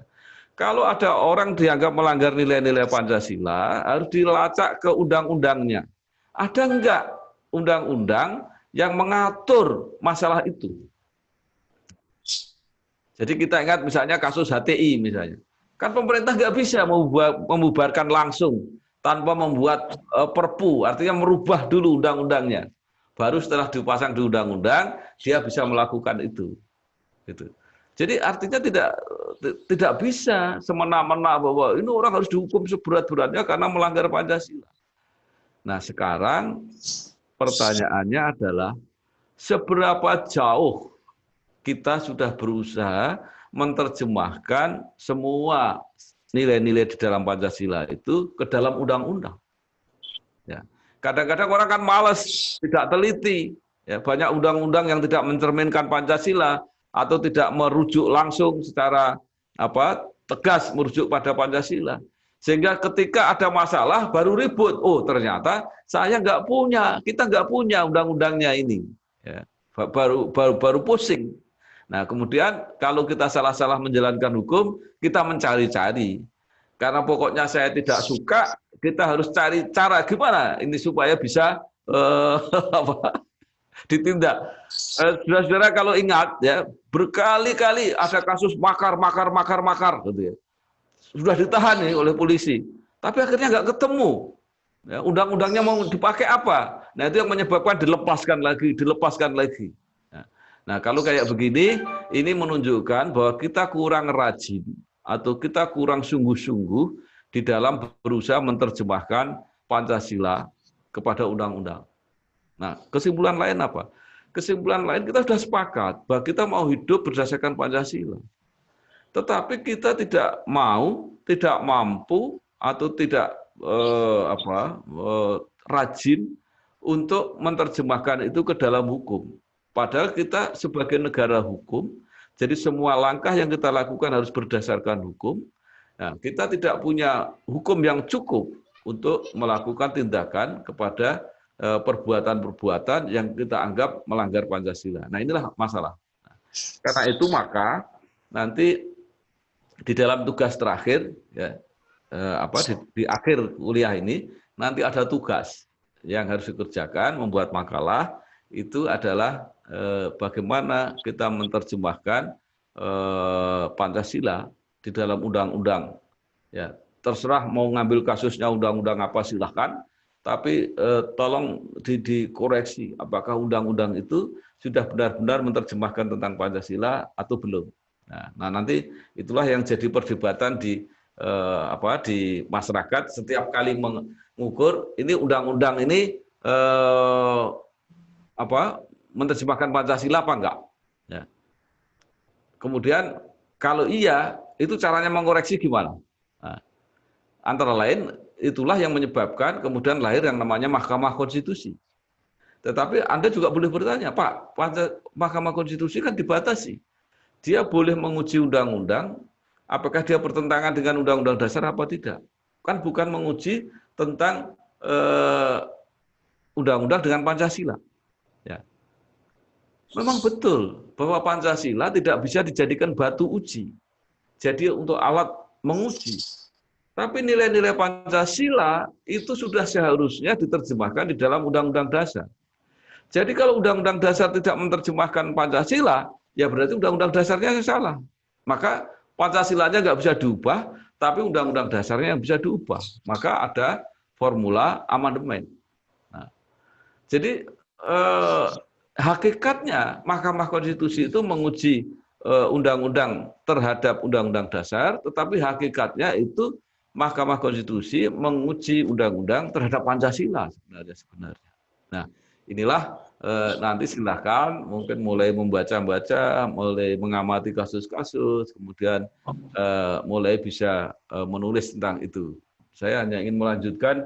Kalau ada orang dianggap melanggar nilai-nilai Pancasila, harus dilacak ke undang-undangnya. Ada enggak undang-undang yang mengatur masalah itu? Jadi kita ingat misalnya kasus HTI misalnya. Kan pemerintah nggak bisa membubarkan langsung tanpa membuat perpu, artinya merubah dulu undang-undangnya. Baru setelah dipasang di undang-undang, dia bisa melakukan itu. Gitu. Jadi artinya tidak bisa semena-mena bahwa ini orang harus dihukum seberat-beratnya karena melanggar Pancasila. Nah sekarang pertanyaannya adalah seberapa jauh kita sudah berusaha menerjemahkan semua nilai-nilai di dalam Pancasila itu ke dalam undang-undang. Ya. Kadang-kadang orang kan malas, tidak teliti. Ya, banyak undang-undang yang tidak mencerminkan Pancasila, atau tidak merujuk langsung secara tegas merujuk pada Pancasila. Sehingga ketika ada masalah baru ribut. Oh ternyata saya kita nggak punya undang-undangnya ini. Ya, baru pusing. Nah kemudian kalau kita salah-salah menjalankan hukum, kita mencari-cari. Karena pokoknya saya tidak suka, kita harus cari cara gimana ini supaya bisa ditindak. Saudara-saudara kalau ingat ya, berkali-kali ada kasus makar gitu ya. Sudah ditahan nih oleh polisi, tapi akhirnya nggak ketemu. Ya, undang-undangnya mau dipakai apa? Nah itu yang menyebabkan dilepaskan lagi. Nah kalau kayak begini, ini menunjukkan bahwa kita kurang rajin atau kita kurang sungguh-sungguh di dalam berusaha menerjemahkan Pancasila kepada undang-undang. Nah, kesimpulan lain apa? Kesimpulan lain kita sudah sepakat bahwa kita mau hidup berdasarkan Pancasila. Tetapi kita tidak mampu atau tidak rajin untuk menerjemahkan itu ke dalam hukum. Padahal kita sebagai negara hukum, jadi semua langkah yang kita lakukan harus berdasarkan hukum. Nah, kita tidak punya hukum yang cukup untuk melakukan tindakan kepada perbuatan-perbuatan yang kita anggap melanggar Pancasila. Nah inilah masalah. Karena itu maka nanti di dalam tugas terakhir, ya, di akhir kuliah ini nanti ada tugas yang harus dikerjakan, membuat makalah. Itu adalah bagaimana kita menerjemahkan Pancasila di dalam undang-undang. Ya, terserah mau ngambil kasusnya undang-undang apa silahkan. Tapi tolong dikoreksi apakah undang-undang itu sudah benar-benar menerjemahkan tentang Pancasila atau belum. Nah nanti itulah yang jadi perdebatan di masyarakat setiap kali mengukur ini undang-undang ini menerjemahkan Pancasila apa enggak. Ya. Kemudian kalau iya itu caranya mengoreksi gimana? Nah, antara lain itulah yang menyebabkan kemudian lahir yang namanya Mahkamah Konstitusi. Tetapi Anda juga boleh bertanya, Pak, Mahkamah Konstitusi kan dibatasi. Dia boleh menguji undang-undang, apakah dia bertentangan dengan Undang-Undang Dasar apa tidak. Kan bukan menguji tentang undang-undang dengan Pancasila. Ya. Memang betul bahwa Pancasila tidak bisa dijadikan batu uji. Jadi untuk alat menguji. Tapi nilai-nilai Pancasila itu sudah seharusnya diterjemahkan di dalam Undang-Undang Dasar. Jadi kalau Undang-Undang Dasar tidak menerjemahkan Pancasila, ya berarti Undang-Undang Dasarnya salah. Maka Pancasilanya nggak bisa diubah, tapi undang-undang dasarnya yang bisa diubah. Maka ada formula amandemen. Nah, jadi hakikatnya Mahkamah Konstitusi itu menguji undang-undang terhadap undang-undang dasar, tetapi hakikatnya itu Mahkamah Konstitusi menguji undang-undang terhadap Pancasila sebenarnya. Nah, inilah nanti silahkan mungkin mulai membaca-baca, mulai mengamati kasus-kasus, kemudian mulai bisa menulis tentang itu. Saya hanya ingin melanjutkan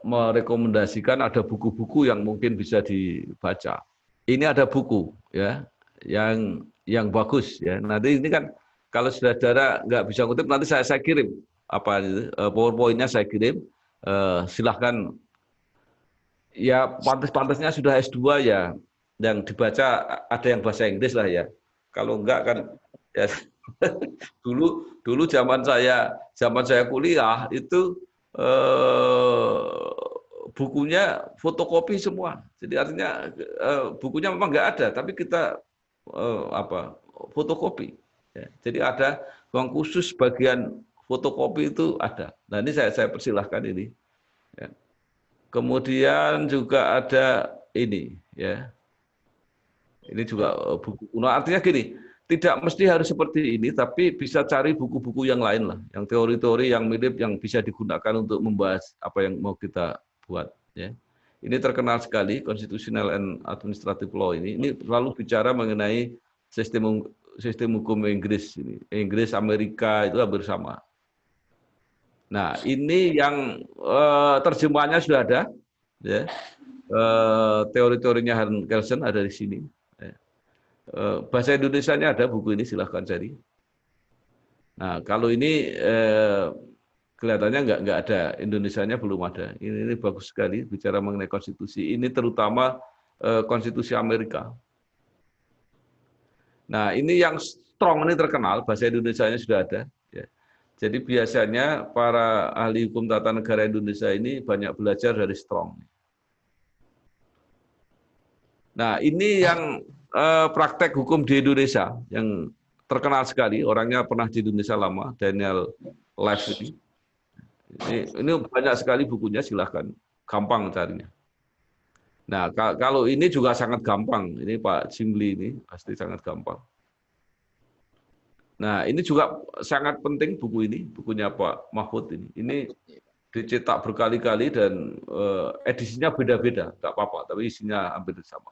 merekomendasikan ada buku-buku yang mungkin bisa dibaca. Ini ada buku ya yang bagus ya. Nanti ini kan kalau saudara nggak bisa kutip nanti saya kirim apa PowerPoint-nya saya kirim. Silahkan ya pantas-pantasnya sudah S2 ya, yang dibaca ada yang bahasa Inggris lah ya. Kalau enggak kan ya dulu zaman saya kuliah itu bukunya fotokopi semua. Jadi artinya bukunya memang nggak ada, tapi kita fotokopi. Ya. Jadi ada ruang khusus bagian fotokopi itu ada. Nah ini saya persilahkan ini. Ya. Kemudian juga ada ini, ya. Ini juga buku kuno. Artinya gini, tidak mesti harus seperti ini, tapi bisa cari buku-buku yang lain lah, yang teori-teori yang mirip yang bisa digunakan untuk membahas apa yang mau kita buat. Ya. Ini terkenal sekali Constitutional and Administrative Law ini. Ini selalu bicara mengenai sistem hukum Inggris ini. Inggris, Amerika itu hampir sama. Nah, ini yang terjemahannya sudah ada, ya. Teori-teorinya Hans Kelsen ada di sini. Ya. Bahasa Indonesianya ada buku ini, silahkan cari. Nah, kalau ini kelihatannya nggak ada, Indonesianya belum ada. Ini bagus sekali bicara mengenai konstitusi. Ini terutama konstitusi Amerika. Nah, ini yang strong ini terkenal, bahasa Indonesianya sudah ada. Ya. Jadi biasanya para ahli hukum tata negara Indonesia ini banyak belajar dari Strong. Nah, ini yang praktek hukum di Indonesia yang terkenal sekali, orangnya pernah di Indonesia lama, Daniel Live ini. Ini banyak sekali bukunya, silahkan, gampang carinya. Nah, kalau ini juga sangat gampang, ini Pak Jimli ini pasti sangat gampang. Nah, ini juga sangat penting buku ini, bukunya Pak Mahfud ini. Ini dicetak berkali-kali dan edisinya beda-beda, nggak apa-apa, tapi isinya hampir sama.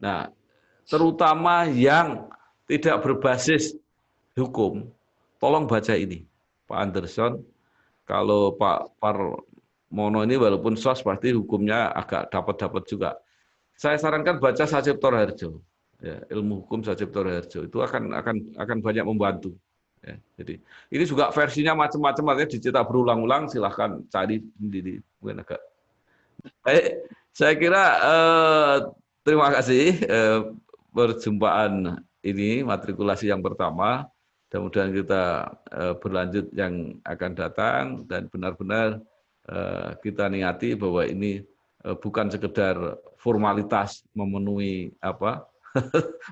Nah, terutama yang tidak berbasis hukum, tolong baca ini. Pak Anderson, kalau Pak Parmono ini walaupun sos pasti hukumnya agak dapat juga. Saya sarankan baca Sacipto Harjo, ya, ilmu hukum Sacipto Harjo itu akan banyak membantu. Ya, jadi ini juga versinya macam-macam, artinya dicetak berulang-ulang. Silahkan cari sendiri, mungkin agak. Baik, saya kira terima kasih perjumpaan ini matrikulasi yang pertama. Mudah-mudahan kita berlanjut yang akan datang dan benar-benar kita niati bahwa ini bukan sekedar formalitas memenuhi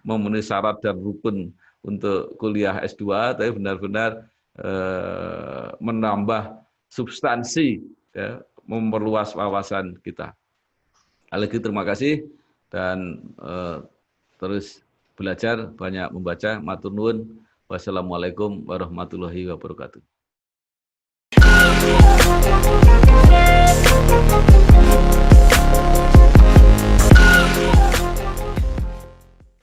memenuhi syarat dan rukun untuk kuliah S2, tapi benar-benar menambah substansi, ya, memperluas wawasan kita. Lagi terima kasih dan terus belajar, banyak membaca. Matur nuwun. Wassalamualaikum warahmatullahi wabarakatuh.